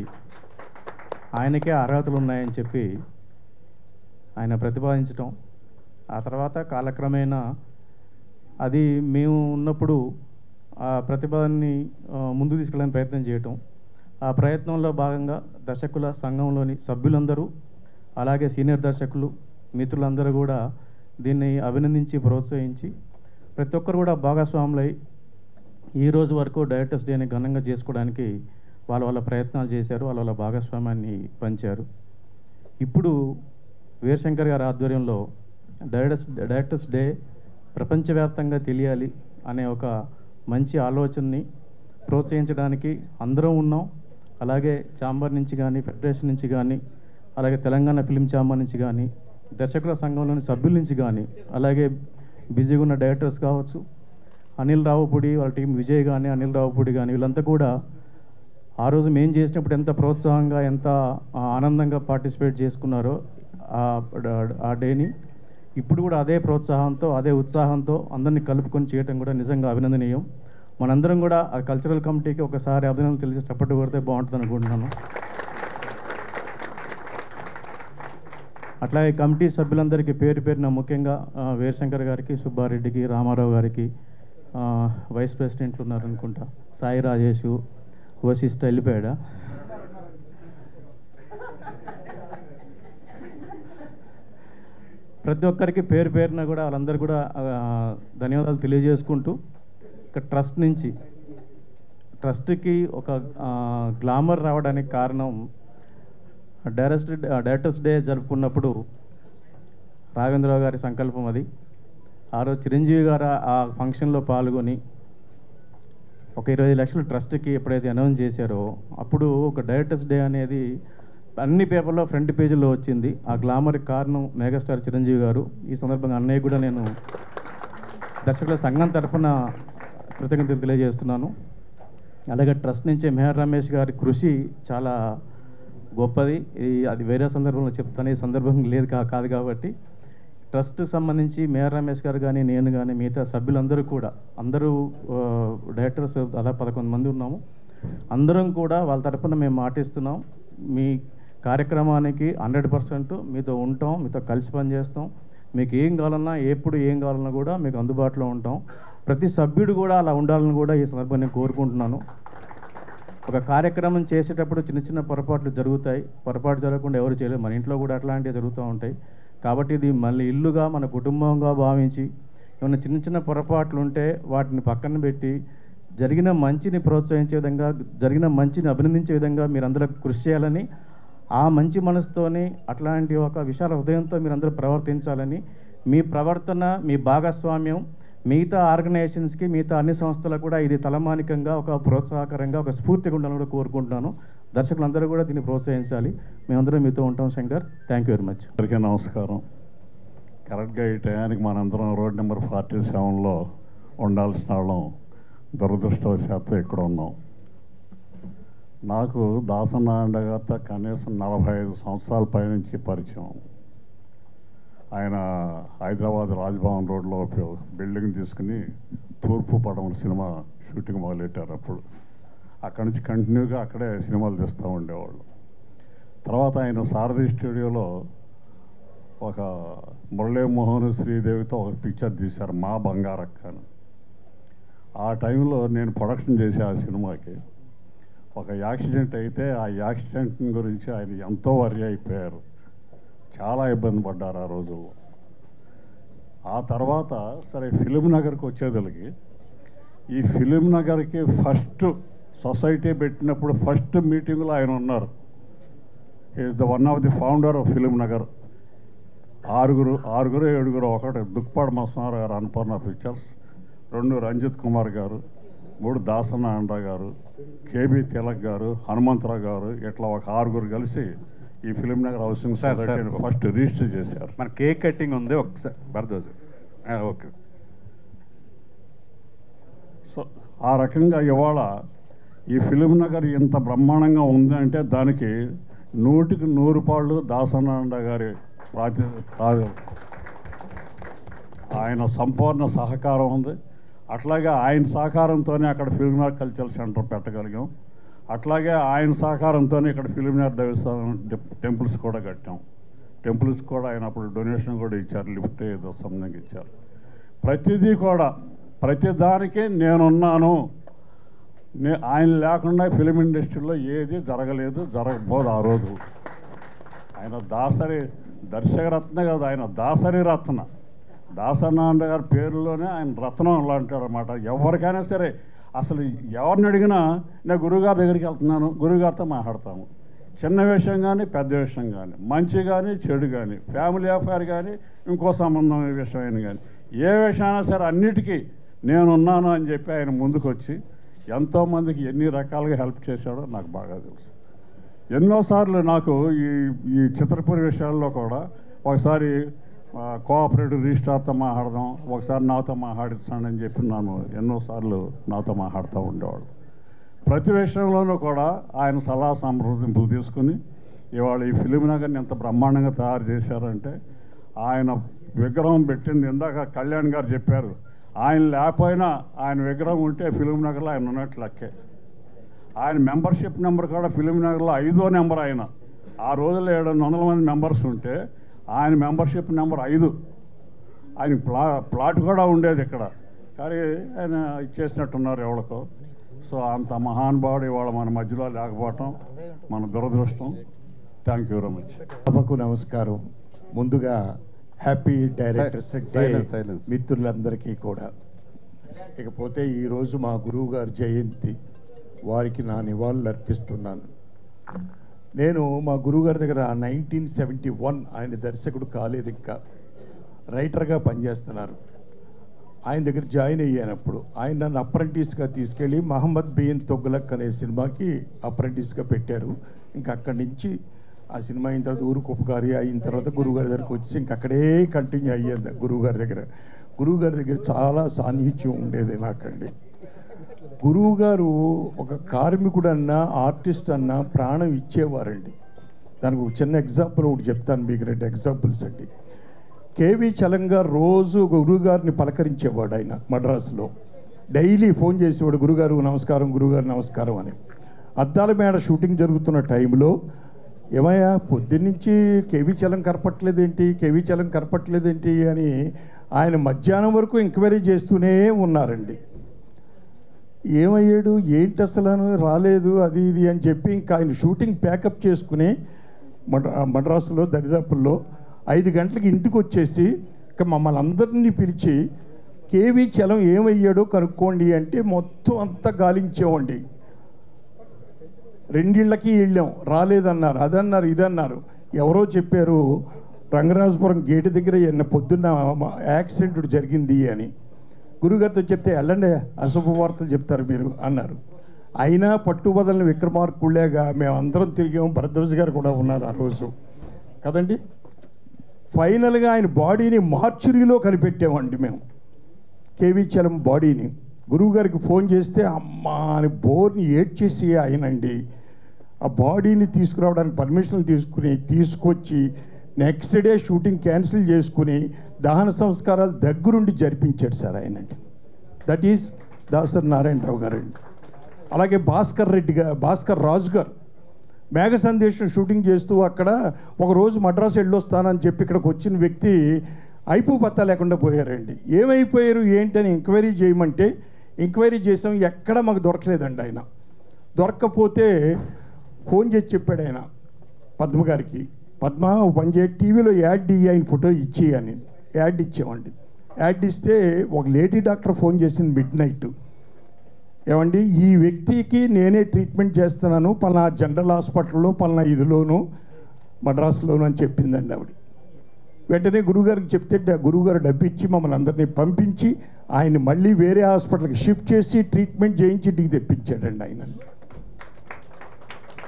ఆయనకే అర్హతలు ఉన్నాయని చెప్పి ఆయన ప్రతిపాదించటం, ఆ తర్వాత కాలక్రమేణా అది మేము ఉన్నప్పుడు ఆ ప్రతిపాదనని ముందుకు తీసుకెళ్ళడానికి ప్రయత్నం చేయటం, ఆ ప్రయత్నంలో భాగంగా దర్శకుల సంఘంలోని సభ్యులందరూ, అలాగే సీనియర్ దర్శకులు, మిత్రులందరూ కూడా దీన్ని అభినందించి ప్రోత్సహించి ప్రతి ఒక్కరు కూడా భాగస్వాములై ఈ రోజు వరకు డైరెక్టర్స్ డేని ఘనంగా చేసుకోవడానికి వాళ్ళ ప్రయత్నాలు చేశారు, వాళ్ళ భాగస్వామ్యాన్ని పంచారు. ఇప్పుడు వీరశంకర్ గారి ఆధ్వర్యంలో డైరెక్టర్స్ డే ప్రపంచవ్యాప్తంగా తెలియాలి అనే ఒక మంచి ఆలోచనని ప్రోత్సహించడానికి అందరం ఉన్నాం. అలాగే ఛాంబర్ నుంచి కానీ, ఫెడరేషన్ నుంచి కానీ, అలాగే తెలంగాణ ఫిలిం ఛాంబర్ నుంచి కానీ, దర్శకుల సంఘంలోని సభ్యుల నుంచి కానీ, అలాగే బిజీగా ఉన్న డైరెక్టర్స్ కావచ్చు, అనిల్ రావుపూడి వాళ్ళ టీం, విజయ్ కానీ, అనిల్ రావుపూడి కానీ, వీళ్ళంతా కూడా ఆ రోజు మేము చేసినప్పుడు ఎంత ప్రోత్సాహంగా, ఎంత ఆనందంగా పార్టిసిపేట్ చేసుకున్నారో ఆ డేని, ఇప్పుడు కూడా అదే ప్రోత్సాహంతో, అదే ఉత్సాహంతో అందరినీ కలుపుకొని చేయటం కూడా నిజంగా అభినందనీయం. మనందరం కూడా ఆ కల్చరల్ కమిటీకి ఒకసారి అభినందనలు తెలిసి చప్పట్లు కొడితే బాగుంటుంది అనుకుంటున్నాను. అట్లాగే కమిటీ సభ్యులందరికీ పేరు పేరున ముఖ్యంగా వీరశంకర్ గారికి, సుబ్బారెడ్డికి, రామారావు గారికి, వైస్ ప్రెసిడెంట్లు ఉన్నారనుకుంటా, సాయి రాజేష్, వశిష్ఠ వెళ్ళిపోయాడా, ప్రతి ఒక్కరికి పేరు పేరున కూడా వాళ్ళందరూ కూడా ధన్యవాదాలు తెలియజేసుకుంటూ, ఇక ట్రస్ట్కి ఒక గ్లామర్ రావడానికి కారణం డైరెక్టర్స్ డే జరుపుకున్నప్పుడు రాఘవేంద్రరావు గారి సంకల్పం అది. ఆ రోజు చిరంజీవి గారు ఆ ఫంక్షన్లో పాల్గొని ఒక 25 లక్షలు ట్రస్ట్కి ఎప్పుడైతే అనౌన్స్ చేశారో, అప్పుడు ఒక డైరెక్టర్స్ డే అనేది అన్ని పేపర్లో ఫ్రంట్ పేజీలో వచ్చింది. ఆ గ్లామర్కి కారణం మెగాస్టార్ చిరంజీవి గారు. ఈ సందర్భంగా అన్నయ్య కూడా నేను దర్శకుల సంఘం తరఫున కృతజ్ఞతలు తెలియజేస్తున్నాను. అలాగే ట్రస్ట్ నుంచి మెహర్ రమేష్ గారి కృషి చాలా గొప్పది. అది వేరే సందర్భంలో చెప్తాను, ఈ సందర్భం లేదు కాదు కాబట్టి ట్రస్ట్ సంబంధించి మెహర్ రమేష్ గారు కానీ, నేను కానీ, మిగతా సభ్యులందరూ కూడా, అందరూ డైరెక్టర్స్ దాదాపు 11 మంది ఉన్నాము. అందరం కూడా వాళ్ళ తరఫున మేము మాటిస్తున్నాం, మీ కార్యక్రమానికి 100% మీతో ఉంటాం, మీతో కలిసి పనిచేస్తాం. మీకు ఏం కావాలన్నా, ఎప్పుడు ఏం కావాలన్నా కూడా మీకు అందుబాటులో ఉంటాం. ప్రతి సభ్యుడు కూడా అలా ఉండాలని కూడా ఈ సందర్భంగా నేను కోరుకుంటున్నాను. ఒక కార్యక్రమం చేసేటప్పుడు చిన్న చిన్న పొరపాట్లు జరుగుతాయి, పొరపాటు జరగకుండా ఎవరు చేయలేరు. మన ఇంట్లో కూడా అట్లాంటివి జరుగుతూ ఉంటాయి. కాబట్టి ఇది మళ్ళీ ఇల్లుగా, మన కుటుంబంగా భావించి ఏమైనా చిన్న చిన్న పొరపాట్లు ఉంటే వాటిని పక్కన పెట్టి జరిగిన మంచిని ప్రోత్సహించే విధంగా, జరిగిన మంచిని అభినందించే విధంగా మీరందరూ కృషి చేయాలని ఆ మంచి మనసుతోని అట్లాంటి ఒక విశాల హృదయంతో మీరందరూ ప్రవర్తించాలని, మీ ప్రవర్తన, మీ భాగస్వామ్యం మిగతా ఆర్గనైజేషన్స్కి, మిగతా అన్ని సంస్థలకు కూడా ఇది తలమానికంగా, ఒక ప్రోత్సాహకరంగా, ఒక స్ఫూర్తిగా ఉండాలని కూడా కోరుకుంటున్నాను. దర్శకులందరూ కూడా దీన్ని ప్రోత్సహించాలి. మేమందరం మీతో ఉంటాం. Shankar, thank you very much. అందరికీ నమస్కారం. కరెక్ట్గా ఈ టయానికి మనందరం రోడ్ నెంబర్ 47లో ఉండాల్సిన వాళ్ళం దురదృష్టవశాత్తు ఇక్కడ ఉన్నాం. నాకు దాసనారాయణ గారితో కనీసం 45 సంవత్సరాల పైనుంచి పరిచయం. ఆయన హైదరాబాద్ రాజ్భవన్ రోడ్లో బిల్డింగ్ తీసుకుని తూర్పు పడమర సినిమా షూటింగ్ మొదలెట్టారు. అప్పుడు అక్కడి నుంచి కంటిన్యూగా అక్కడే సినిమాలు తీస్తూ ఉండేవాళ్ళు. తర్వాత ఆయన సారథి స్టూడియోలో ఒక మురళీమోహన్ శ్రీదేవితో ఒక పిక్చర్ తీశారు, మా బంగారక్క అని. ఆ టైంలో నేను ప్రొడక్షన్ చేసే ఆ సినిమాకి ఒక యాక్సిడెంట్ అయితే ఆ యాక్సిడెంట్ గురించి ఆయన ఎంతో వర్రీ అయిపోయారు, చాలా ఇబ్బంది పడ్డారు ఆ రోజుల్లో. ఆ తర్వాత సరే ఫిలిం నగర్కి వచ్చేదలికి, ఈ ఫిలిం నగర్కి ఫస్ట్ సొసైటీ పెట్టినప్పుడు ఫస్ట్ మీటింగ్లో ఆయన ఉన్నారు. Is the one of the founder of film Nagar. ఆరుగురు ఏడుగురు, ఒకటి దుక్పాడు మస్తారావు గారు అన్నపూర్ణ పిక్చర్స్, 2 రంజిత్ కుమార్ గారు, 3 దాసనారాయణ గారు, కేబీ తిలక్ గారు, హనుమంతరావు గారు, ఇట్లా ఒక 6 కలిసి ఈ ఫిలిం నగర్ హౌసింగ్ సొసైటీని ఫస్ట్ రిజిస్టర్ చేశారు. మన కేక్ కటింగ్ ఉంది ఒకసారి భరద్వాజ్. ఓకే. సో ఆ రకంగా ఇవాళ ఈ ఫిలిం నగర్ ఇంత బ్రహ్మాండంగా ఉంది అంటే దానికి 100కి 100 పాళ్ళు దాసనారాయణ గారి ఆయన సంపూర్ణ సహకారం ఉంది. అట్లాగే ఆయన సహకారంతోనే అక్కడ ఫిలిం నగర్ కల్చరల్ సెంటర్ పెట్టగలిగాం. అట్లాగే ఆయన సహకారంతోనే ఇక్కడ ఫిలిం నగర్ దేవస్థానం టెంపుల్స్ కూడా కట్టాం. టెంపుల్స్ కూడా ఆయన అప్పుడు డొనేషన్ కూడా ఇచ్చారు, లిఫ్ట్ ఏదో సంథింగ్ ఇచ్చారు. ప్రతిదీ కూడా ప్రతిదానికి నేనున్నాను. ఆయన లేకుండా ఫిలిం ఇండస్ట్రీలో ఏది జరగలేదు, జరగబోదు. ఆ రోజు ఆయన దాసరి దర్శకరత్న కాదు, ఆయన దాసరి రత్న. దాసనారాయణ గారి పేరులోనే ఆయన రత్నం లాంటారు అన్నమాట. ఎవరికైనా సరే అసలు ఎవరిని అడిగినా నేను గురువుగారి దగ్గరికి వెళ్తున్నాను, గురువుగారితో మాట్లాడతాము. చిన్న విషయం కానీ పెద్ద విషయం కానీ, మంచి కానీ చెడు కానీ, ఫ్యామిలీ అఫైర్ కానీ, ఇంకో సంబంధం విషయం కానీ, ఏ విషయమైనా సరే అన్నిటికీ నేనున్నాను అని చెప్పి ఆయన ముందుకు వచ్చి ఎంతోమందికి ఎన్ని రకాలుగా హెల్ప్ చేశాడో నాకు బాగా తెలుసు. ఎన్నోసార్లు నాకు ఈ చిత్రపూరి విషయాల్లో కూడా ఒకసారి కోఆపరేటివ్ రిజిస్ట్రార్తో మాట్లాడదాం, ఒకసారి నాతో మాట్లాడిస్తానని చెప్పి నన్ను ఎన్నోసార్లు నాతో మాట్లాడుతూ ఉండేవాళ్ళు. ప్రతి విషయంలోనూ కూడా ఆయన సలహా సంప్రదింపులు తీసుకుని ఇవాళ ఈ ఫిలిం నగర్ని ఎంత బ్రహ్మాండంగా తయారు చేశారంటే, ఆయన విగ్రహం పెట్టింది ఇందాక కళ్యాణ్ గారు చెప్పారు, ఆయన లేకపోయినా ఆయన విగ్రహం ఉంటే ఫిలిం నగర్లో ఆయన ఉన్నట్లు లెక్కే. ఆయన మెంబర్షిప్ నెంబర్ కూడా ఫిలిం నగర్లో 5వ నెంబర్. ఆయన ఆ రోజుల్లో 700 మంది మెంబర్స్ ఉంటే ఆయన మెంబర్షిప్ నెంబర్ 5. ఆయన ప్లాట్ కూడా ఉండేది ఇక్కడ, కానీ ఆయన ఇచ్చేసినట్టున్నారు ఎవరికో. సో అంత మహానుభావుడు ఇవాళ మన మధ్యలో లేకపోవటం మన దురదృష్టం. Thank you very much. సభకు నమస్కారం. ముందుగా హ్యాపీ డైరెక్టర్స్ డే మిత్రులందరికీ కూడా. ఇకపోతే ఈరోజు మా గురువు గారి జయంతి, వారికి నా నివాళులు అర్పిస్తున్నాను. నేను మా గురువుగారి దగ్గర 1971 ఆయన దర్శకుడు కాలేదు, ఇంకా రైటర్గా పనిచేస్తున్నారు. ఆయన దగ్గర జాయిన్ అయ్యానప్పుడు ఆయన నన్ను అప్రెంటిస్గా తీసుకెళ్ళి మహమ్మద్ బిన్ తొగ్లక్ అనే సినిమాకి అప్రెంటిస్గా పెట్టారు. ఇంకా అక్కడి నుంచి ఆ సినిమా అయిన తర్వాత ఊరుకు ఉపకారి అయిన తర్వాత గురువుగారి దగ్గరకు వచ్చి ఇంక అక్కడే కంటిన్యూ అయ్యేది. గురువుగారి దగ్గర చాలా సాన్నిహిత్యం ఉండేది నాకండి. గురువుగారు ఒక కార్మికుడు అన్నా ఆర్టిస్ట్ అన్నా ప్రాణం ఇచ్చేవారండి. దానికి ఒక చిన్న ఎగ్జాంపుల్ ఒకటి చెప్తాను మీకు, 2 ఎగ్జాంపుల్స్ అండి. కేవీ చలంగా రోజు గురువుగారిని పలకరించేవాడు. ఆయన మద్రాసులో డైలీ ఫోన్ చేసేవాడు, గురుగారు నమస్కారం, గురుగారు నమస్కారం అని. అద్దాల మేడ షూటింగ్ జరుగుతున్న టైంలో, ఏమయ్యా పొద్దున్నుంచి కేవీ చలం కనపట్లేదేంటి అని ఆయన మధ్యాహ్నం వరకు ఎంక్వైరీ చేస్తూనే ఉన్నారండి. ఏమయ్యాడు, ఏంటి అసలు రాలేదు, అది ఇది అని చెప్పి ఇంకా ఆయన షూటింగ్ ప్యాకప్ చేసుకుని మద్రాసులో దరిదాపుల్లో 5 గంటలకి ఇంటికి వచ్చేసి ఇంకా మమ్మల్ని అందరినీ పిలిచి కేవీ చలం ఏమయ్యాడో కనుక్కోండి అంటే మొత్తం అంతా గాలించేవండి. రెండిళ్ళకి వెళ్ళాం, రాలేదన్నారు, అదన్నారు, ఇదన్నారు. ఎవరో చెప్పారు రంగరాజపురం గేటు దగ్గర పొద్దున్న యాక్సిడెంట్ జరిగింది అని. గురుగారితో చెప్తే వెళ్ళండి, అశుభ వార్తలు చెప్తారు మీరు అన్నారు. అయినా పట్టుబదలని విక్రమార్కుళ్ళేగా మేమందరం తిరిగాము. భరద్వాజ్ గారు కూడా ఉన్నారు ఆ రోజు కదండి. ఫైనల్గా ఆయన బాడీని మార్చురీలో కనిపెట్టామండి మేము, కేవీ చలం బాడీని. గురువుగారికి ఫోన్ చేస్తే అమ్మా అని బోర్ని ఏడ్చేసి ఆయనండి ఆ బాడీని తీసుకురావడానికి పర్మిషన్లు తీసుకొచ్చి నెక్స్ట్ డే షూటింగ్ క్యాన్సిల్ చేసుకుని దహన సంస్కారాలు దగ్గరుండి జరిపించాడు సార్ ఆయనండి. దట్ ఈస్ దాసరి నారాయణరావు గారండి. అలాగే భాస్కర్ రాజు గారు మేఘ సందేశం షూటింగ్ చేస్తూ అక్కడ ఒకరోజు మద్రాసు వెళ్ళొస్తానని చెప్పి ఇక్కడికి వచ్చిన వ్యక్తి అయిపో పత్తా లేకుండా పోయారండి. ఏమైపోయారు ఏంటని ఎంక్వైరీ చేయమంటే ఎంక్వైరీ చేసాం, ఎక్కడ మాకు దొరకలేదండి. ఆయన దొరక్కపోతే ఫోన్ చేసి చెప్పాడు ఆయన పద్మ గారికి, పద్మ పని చేయ టీవీలో యాడ్ ఇయ్యి, ఆయన ఫోటో ఇచ్చి అని. యాడ్ ఇచ్చామండి. యాడ్ ఇస్తే ఒక లేడీ డాక్టర్ ఫోన్ చేసింది మిడ్ నైట్, ఏమండి ఈ వ్యక్తికి నేనే ట్రీట్మెంట్ చేస్తున్నాను పలానా జనరల్ హాస్పిటల్లో పలానా ఇదిలోను మద్రాసులోను అని చెప్పిందండి ఆవిడ. వెంటనే గురువుగారికి చెప్తే గురువుగారు డబ్బు ఇచ్చి మమ్మల్ని అందరినీ పంపించి ఆయన్ని మళ్ళీ వేరే హాస్పిటల్కి షిఫ్ట్ చేసి ట్రీట్మెంట్ చేయించి ఇంటికి తెప్పించాడండి ఆయన.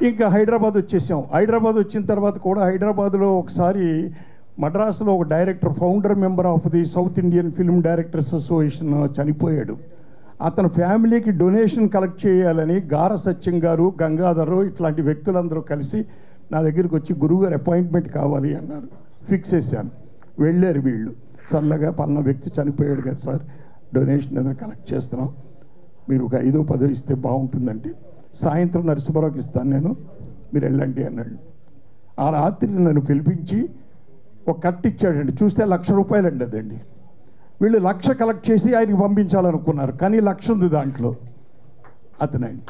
ఇంకా హైదరాబాద్ వచ్చేసాం. హైదరాబాద్ వచ్చిన తర్వాత కూడా హైదరాబాద్లో ఒకసారి మద్రాసులో ఒక director, founder member of the south Indian film directors association చనిపోయాడు. అతని ఫ్యామిలీకి డొనేషన్ కలెక్ట్ చేయాలని గార సత్యం గారు, గంగాధరు ఇట్లాంటి వ్యక్తులందరూ కలిసి నా దగ్గరికి వచ్చి గురువుగారు అపాయింట్మెంట్ కావాలి అన్నారు. ఫిక్స్ చేశాను. వెళ్ళారు వీళ్ళు. సరళగా పలానా వ్యక్తి చనిపోయాడు కదా సార్, డొనేషన్ ఏదైనా కలెక్ట్ చేస్తున్నాం, మీరు ఒక 5-10 ఇస్తే బాగుంటుందంటే సాయంత్రం నరసింహారావుకి ఇస్తాను నేను, మీరు వెళ్ళండి అన్నాడు. ఆ రాత్రి నన్ను పిలిపించి ఒక కట్టు ఇచ్చాడండి. చూస్తే ₹1,00,000 అండి అదండి. వీళ్ళు 1,00,000 కలెక్ట్ చేసి ఆయనకి పంపించాలనుకున్నారు, కానీ 1,00,000 ఉంది దాంట్లో అతనండి.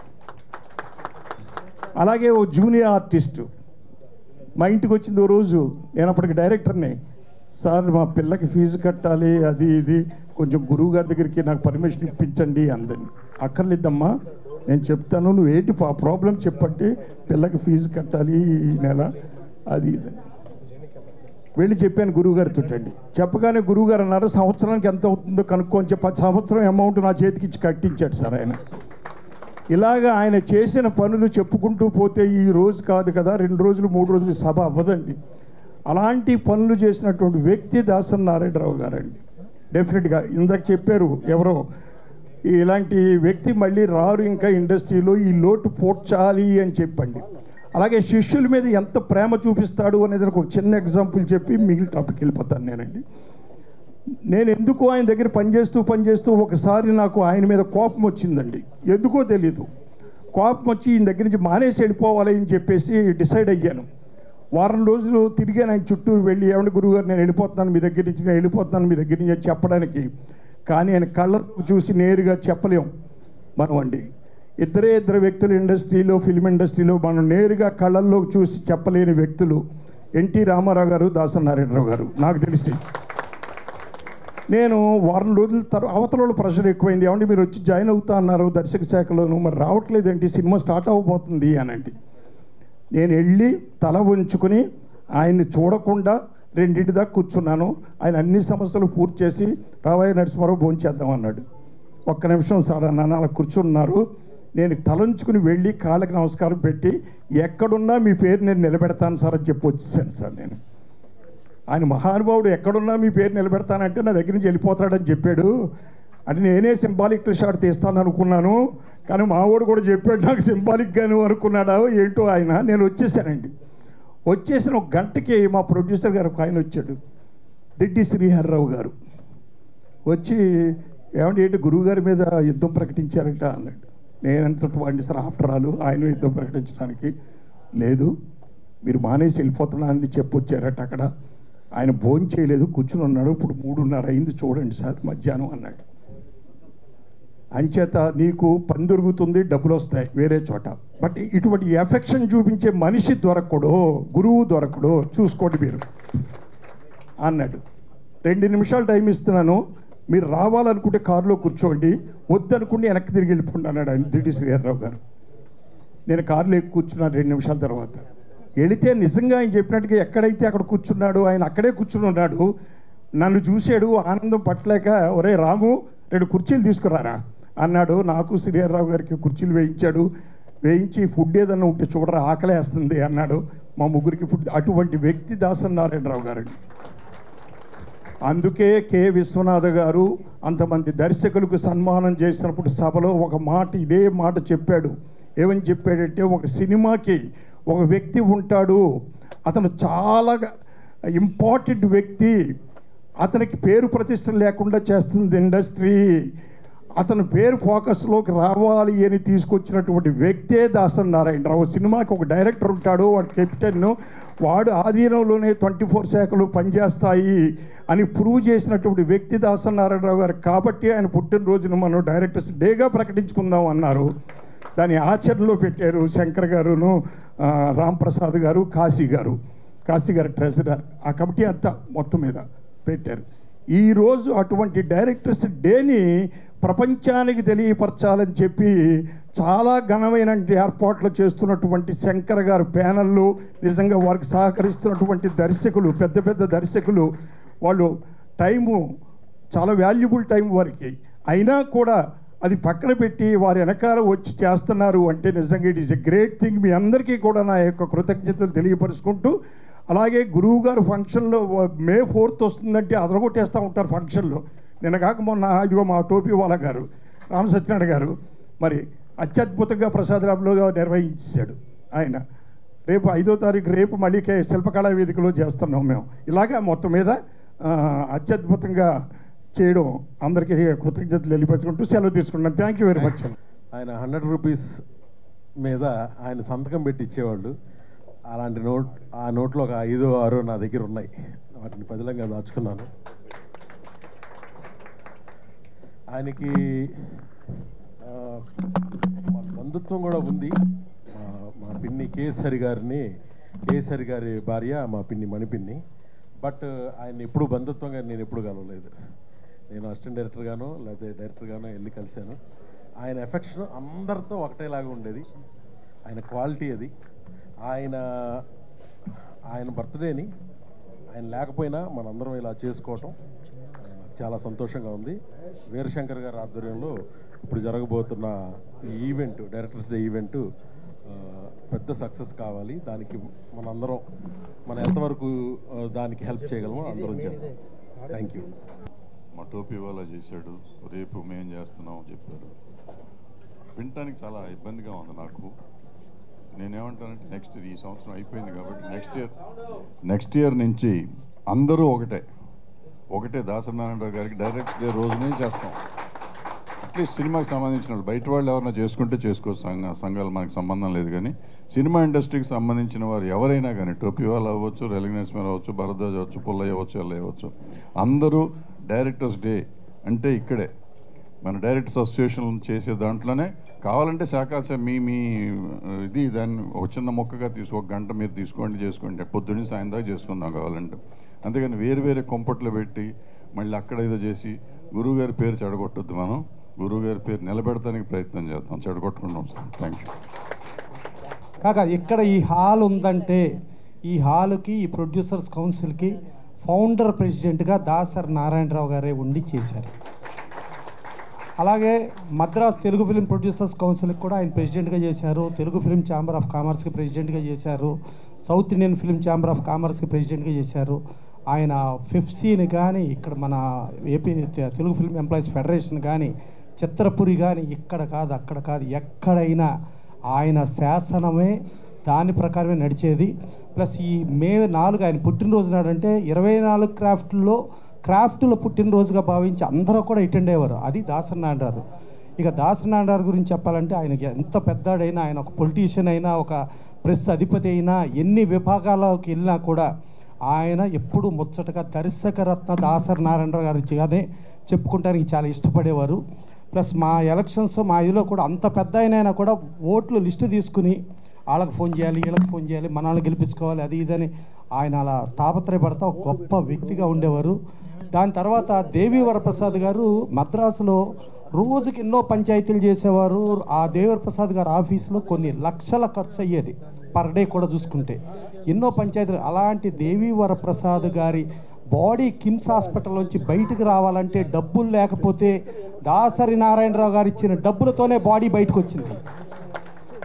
అలాగే ఓ జూనియర్ ఆర్టిస్టు మా ఇంటికి వచ్చింది ఓ రోజు. నేను అప్పటికి డైరెక్టర్ని. సార్ మా పిల్లకి ఫీజు కట్టాలి, అది ఇది కొంచెం గురువు గారి దగ్గరికి నాకు పర్మిషన్ ఇప్పించండి అందండి. అక్కర్లేదమ్మా నేను చెప్తాను, నువ్వు ఏంటి ప్రాబ్లం చెప్పంటే పిల్లకి ఫీజు కట్టాలి ఈ నెల అది ఇది వెళ్ళి చెప్పాను గురువుగారితో అండి. చెప్పగానే గురువుగారు అన్నారు సంవత్సరానికి ఎంత అవుతుందో కనుక్కొని చెప్పి సంవత్సరం అమౌంట్ నా చేతికి ఇచ్చి కట్టించాడు సార్ ఆయన. ఇలాగా ఆయన చేసిన పనులు చెప్పుకుంటూ పోతే ఈ రోజు కాదు కదా, 2 రోజులు 3 రోజులు సభ అవ్వదండి. అలాంటి పనులు చేసినటువంటి వ్యక్తి దాసరి నారాయణరావు గారండి. డెఫినెట్గా ఇందాక చెప్పారు ఎవరో, ఇలాంటి వ్యక్తి మళ్ళీ రారు ఇంకా ఇండస్ట్రీలో, ఈ లోటు పోడ్చాలి అని చెప్పండి. అలాగే శిష్యుల మీద ఎంత ప్రేమ చూపిస్తాడు అనేది ఒక చిన్న ఎగ్జాంపుల్ చెప్పి మిగిలిన టాపిక్ వెళ్ళిపోతాను నేనండి. నేను ఎందుకు ఆయన దగ్గర పనిచేస్తూ ఒకసారి నాకు ఆయన మీద కోపం వచ్చిందండి. ఎందుకో తెలీదు, కోపం వచ్చి ఈయన దగ్గర నుంచి మానేసి వెళ్ళిపోవాలి అని చెప్పేసి డిసైడ్ అయ్యాను. వారం రోజులు తిరిగాను ఆయన చుట్టూరు వెళ్ళి, ఏమంటే గురువుగారు నేను వెళ్ళిపోతున్నాను మీ దగ్గర నుంచి, నేను వెళ్ళిపోతున్నాను మీ దగ్గర నుంచి చెప్పడానికి. కానీ ఆయన కళ్ళకు చూసి నేరుగా చెప్పలేం మనం అండి. ఇద్దరు వ్యక్తులు ఇండస్ట్రీలో, ఫిల్మ్ ఇండస్ట్రీలో మనం నేరుగా కళ్ళల్లో చూసి చెప్పలేని వ్యక్తులు ఎన్టీ రామారావు గారు, దాసరి నారాయణరావు గారు. నాకు తెలిసి నేను వారం రోజుల తర్వాత అవతల ప్రెషర్ ఎక్కువైంది, ఏమంటే మీరు వచ్చి జాయిన్ అవుతా అన్నారు దర్శక శాఖలోను, మరి రావట్లేదేంటి, సినిమా స్టార్ట్ అవ్వబోతుంది అనండి. నేను వెళ్ళి తల ఉంచుకుని ఆయన్ని చూడకుండా 2 దాకా కూర్చున్నాను. ఆయన అన్ని సమస్యలు పూర్తి చేసి రావయ్య నరసింహారావు భోంచేద్దాం అన్నాడు. 1 నిమిషం సార్ అన్నాను. అలా కూర్చున్నారు. నేను తలంచుకుని వెళ్ళి కాళ్ళకి నమస్కారం పెట్టి ఎక్కడున్నా మీ పేరు నేను నిలబెడతాను సార్ అని చెప్పి వచ్చేసాను సార్. నేను ఆయన మహానుభావుడు ఎక్కడున్నా మీ పేరు నిలబెడతానంటే నా దగ్గర నుంచి వెళ్ళిపోతాడని చెప్పాడు. అంటే నేనే సింబాలిక్ షాట్ తీస్తాను అనుకున్నాను, కానీ మావాడు కూడా చెప్పాడు నాకు సింబాలిక్గాను అనుకున్నాడా ఏంటో ఆయన. నేను వచ్చేసానండి. వచ్చేసిన 1 గంటకి మా ప్రొడ్యూసర్ గారు ఆయన వచ్చాడు, దిడ్డి శ్రీహర్రావు గారు. వచ్చి ఏమంటే ఏంటి గురువుగారి మీద యుద్ధం ప్రకటించారంట అన్నాడు. నేనంత వాడిని సార్ ఆఫ్టర్ ఆల్ ఆయన యుద్ధం ప్రకటించడానికి లేదు, మీరు మానేసి వెళ్ళిపోతున్నానని చెప్పొచ్చారట. అక్కడ ఆయన భోజనం చేయలేదు, కూర్చుని ఉన్నాడు. ఇప్పుడు 3:30 అయింది చూడండి సార్ మధ్యాహ్నం అన్నాడు. అంచేత నీకు పని దొరుకుతుంది, డబ్బులు వస్తాయి వేరే చోట, బట్ ఇటువంటి ఎఫెక్షన్ చూపించే మనిషి దొరకడు, గురువు దొరకడు, చూసుకోండి మీరు అన్నాడు. 2 నిమిషాలు టైం ఇస్తున్నాను, మీరు రావాలనుకుంటే కారులో కూర్చోండి, వద్దనుకుంటే వెనక్కి తిరిగి వెళ్ళిపోండి అన్నాడు ఆయన దిడ్డి శ్రీహర్రావు గారు. నేను కారులో ఎక్కి కూర్చున్నాను 2 నిమిషాల తర్వాత. వెళితే నిజంగా ఆయన చెప్పినట్టుగా ఎక్కడైతే అక్కడ కూర్చున్నాడు, ఆయన అక్కడే కూర్చుని ఉన్నాడు. నన్ను చూశాడు, ఆనందం పట్టలేక ఒరే రాము 2 కుర్చీలు తీసుకురారా అన్నాడు. నాకు శ్రీహరిరావు గారికి కుర్చీలు వేయించి ఫుడ్ ఏదన్నా ఉంటే చూడరా ఆకలేస్తుంది అన్నాడు. మా ముగ్గురికి ఫుడ్. అటువంటి వ్యక్తి దాసరి నారాయణరావు గారండి. అందుకే కె విశ్వనాథ గారు అంతమంది దర్శకులకు సన్మానం చేసినప్పుడు సభలో ఒక మాట, ఇదే మాట చెప్పాడు. ఏమని చెప్పాడంటే, ఒక సినిమాకి ఒక వ్యక్తి ఉంటాడు, అతను చాలా ఇంపార్టెంట్ వ్యక్తి, అతనికి పేరు ప్రతిష్టలు లేకుండా చేస్తుంది ఇండస్ట్రీ, అతని పేరు ఫోకస్లోకి రావాలి అని తీసుకొచ్చినటువంటి వ్యక్తే దాసరి నారాయణరావు. సినిమాకి ఒక డైరెక్టర్ ఉంటాడు, వాడు కెప్టెన్, వాడు ఆధీనంలోనే 24 శాఖలు పనిచేస్తాయి అని ప్రూవ్ చేసినటువంటి వ్యక్తి దాసరి నారాయణరావు గారు. కాబట్టి ఆయన పుట్టినరోజును మనం డైరెక్టర్స్ డేగా ప్రకటించుకుందాం అన్నారు. దాన్ని ఆచరణలో పెట్టారు శంకర్ గారును, రాంప్రసాద్ గారు, కాశీ గారు ట్రెజరర్. ఆ కమిటీ అంతా మొత్తం మీద పెట్టారు. ఈరోజు అటువంటి డైరెక్టర్స్ డేని ప్రపంచానికి తెలియపరచాలని చెప్పి చాలా ఘనమైన ఏర్పాట్లు చేస్తున్నటువంటి శంకర్ గారు ప్యానళ్ళు, నిజంగా వారికి సహకరిస్తున్నటువంటి దర్శకులు, పెద్ద పెద్ద దర్శకులు, వాళ్ళు టైము చాలా వాల్యుబుల్ టైం వారికి, అయినా కూడా అది పక్కన పెట్టి వారి వెనకాల వచ్చి చేస్తున్నారు అంటే నిజంగా it is a great thing. మీ అందరికీ కూడా నా యొక్క కృతజ్ఞతలు తెలియపరుచుకుంటూ, అలాగే గురువు గారు ఫంక్షన్లో May 4th వస్తుందంటే అదరగొట్టేస్తూ ఉంటారు ఫంక్షన్లో. నిన్న కాక మొన్న ఇదిగో మా టోపీ వాళ్ళ గారు రామ సత్యనారాయణ గారు మరి అత్యద్భుతంగా ప్రసాదరావులో నిర్వహించాడు ఆయన. రేపు 5వ తారీఖు రేపు మళ్ళీ శిల్పకళా వేదికలో చేస్తున్నాం మేము. ఇలాగా మొత్తం మీద అత్యద్భుతంగా చేయడం అందరికీ కృతజ్ఞతలు తెలియపరచుకుంటూ సెలవు తీసుకుంటాను. Thank you very much. ఆయన 100 రూపీస్ మీద ఆయన సంతకం పెట్టి ఇచ్చేవాళ్ళు. అలాంటి ఆ నోట్లో ఒక 5, 6 నా దగ్గర ఉన్నాయి. వాటిని పదిలంగా దాచుకున్నాను. ఆయనకి బంధుత్వం కూడా ఉంది. మా పిన్ని కేసరి గారి భార్య మా పిన్ని మణిపిన్ని. బట్ ఆయన ఎప్పుడు బంధుత్వంగా నేను ఎప్పుడు కలవలేదు. నేను అసిస్టెంట్ డైరెక్టర్గానో లేకపోతే డైరెక్టర్గానో వెళ్ళి కలిశాను. ఆయన ఎఫెక్షన్ అందరితో ఒకటేలాగా ఉండేది. ఆయన క్వాలిటీ అది. ఆయన బర్త్డేని ఆయన లేకపోయినా మనందరం ఇలా చేసుకోవటం చాలా సంతోషంగా ఉంది. వీరశంకర్ గారి ఆధ్వర్యంలో ఇప్పుడు జరగబోతున్న ఈ ఈవెంట్, డైరెక్టర్స్ డే ఈవెంట్ పెద్ద సక్సెస్ కావాలి. దానికి మనం ఎంతవరకు దానికి హెల్ప్ చేయగలమో అందరం చేద్దాం. Thank you. మా టోపీ వాళ్ళ చేశాడు, రేపు మేము చేస్తున్నాం చెప్పారు. వినటానికి చాలా ఇబ్బందిగా ఉంది నాకు. నేనేమంటానంటే నెక్స్ట్ ఈ సంవత్సరం అయిపోయింది కాబట్టి నెక్స్ట్ ఇయర్ నుంచి అందరూ ఒకటే దాసరి నారాయణరావు గారికి డైరెక్ట్ డే రోజునే చేస్తాం. అట్లీస్ట్ సినిమాకి సంబంధించిన వాళ్ళు, బయట వాళ్ళు ఎవరైనా చేసుకుంటే చేసుకోవచ్చు, సంఘాలు మనకి సంబంధం లేదు. కానీ సినిమా ఇండస్ట్రీకి సంబంధించిన వారు ఎవరైనా కానీ, టోపీ వాళ్ళు అవ్వచ్చు, రెలిగ్నేస్మర్ అవ్వచ్చు, భరద్వాజ్ అవ్వచ్చు, పుల్లయ్య అవ్వచ్చు, ఎల్ల అవ్వచ్చు, అందరూ డైరెక్టర్స్ డే అంటే ఇక్కడే మన డైరెక్టర్స్ అసోసియేషన్ చేసే దాంట్లోనే కావాలంటే శాఖాశ మీ ఇది దాన్ని ఒక చిన్న మొక్కగా 1 గంట మీరు చేసుకోండి, పొద్దున్నే సాయం దాకా చేసుకుందాం కావాలంటే. అంతేగాని వేరు కొంపట్లో పెట్టి మళ్ళీ అక్కడ ఏదో చేసి గురువుగారి పేరు చెడగొట్టొద్దు. మనం గురువుగారి పేరు నిలబెడతానికి ప్రయత్నం చేద్దాం, చెడగొట్టకుండా వస్తాం. Thank you. కాక ఇక్కడ ఈ హాల్ ఉందంటే ఈ హాల్కి, ఈ ప్రొడ్యూసర్స్ కౌన్సిల్కి ఫౌండర్ ప్రెసిడెంట్గా దాసరి నారాయణరావు గారే ఉండి చేశారు. అలాగే మద్రాస్ తెలుగు ఫిలిం ప్రొడ్యూసర్స్ కౌన్సిల్కి కూడా ఆయన ప్రెసిడెంట్గా చేశారు. తెలుగు ఫిలిం ఛాంబర్ ఆఫ్ కామర్స్కి ప్రెసిడెంట్గా చేశారు. South Indian film chamber of కామర్స్కి ప్రెసిడెంట్గా చేశారు. ఆయన ఫిఫ్సీని కానీ, ఇక్కడ మన AP Telugu film employees federation కానీ, చిత్రపురి కానీ, ఇక్కడ కాదు అక్కడ కాదు ఎక్కడైనా ఆయన శాసనమే దాని ప్రకారమే నడిచేది. ప్లస్ ఈ May 4 ఆయన పుట్టినరోజు నాడంటే 24 క్రాఫ్ట్లో పుట్టినరోజుగా భావించి అందరూ కూడా అటెండ్ అయ్యేవారు. అది దాసరి నారాయణరావు. ఇక దాసరి నారాయణరావు గురించి చెప్పాలంటే ఆయనకి ఎంత పెద్దాడైనా, ఆయన ఒక పొలిటీషియన్ అయినా, ఒక ప్రెస్ అధిపతి అయినా, ఎన్ని విభాగాల్లోకి వెళ్ళినా కూడా ఆయన ఎప్పుడు ముచ్చటగా దర్శకరత్న దాసరి నారాయణరావు గారిగానే చెప్పుకుంటానికి చాలా ఇష్టపడేవారు. ప్లస్ మా ఎలక్షన్స్ మా ఇదిలో కూడా అంత పెద్ద అయినా కూడా ఓట్లు లిస్టు తీసుకుని వాళ్ళకి ఫోన్ చేయాలి, వీళ్ళకి ఫోన్ చేయాలి, మనల్ని గెలిపించుకోవాలి, అది ఇదని ఆయన అలా తాపత్రయపడతా ఒక గొప్ప వ్యక్తిగా ఉండేవారు. దాని తర్వాత దేవి వరప్రసాద్ గారు మద్రాసులో రోజుకి ఎన్నో పంచాయతీలు చేసేవారు. ఆ దేవర ప్రసాద్ గారి ఆఫీస్లో కొన్ని లక్షల ఖర్చు అయ్యేది పర్ డే కూడా చూసుకుంటే, ఎన్నో పంచాయతీలు. అలాంటి దేవీవర ప్రసాద్ గారి బాడీ కిమ్స్ హాస్పిటల్ నుంచి బయటకు రావాలంటే డబ్బులు లేకపోతే దాసరి నారాయణరావు గారు ఇచ్చిన డబ్బులతోనే బాడీ బయటకు వచ్చింది.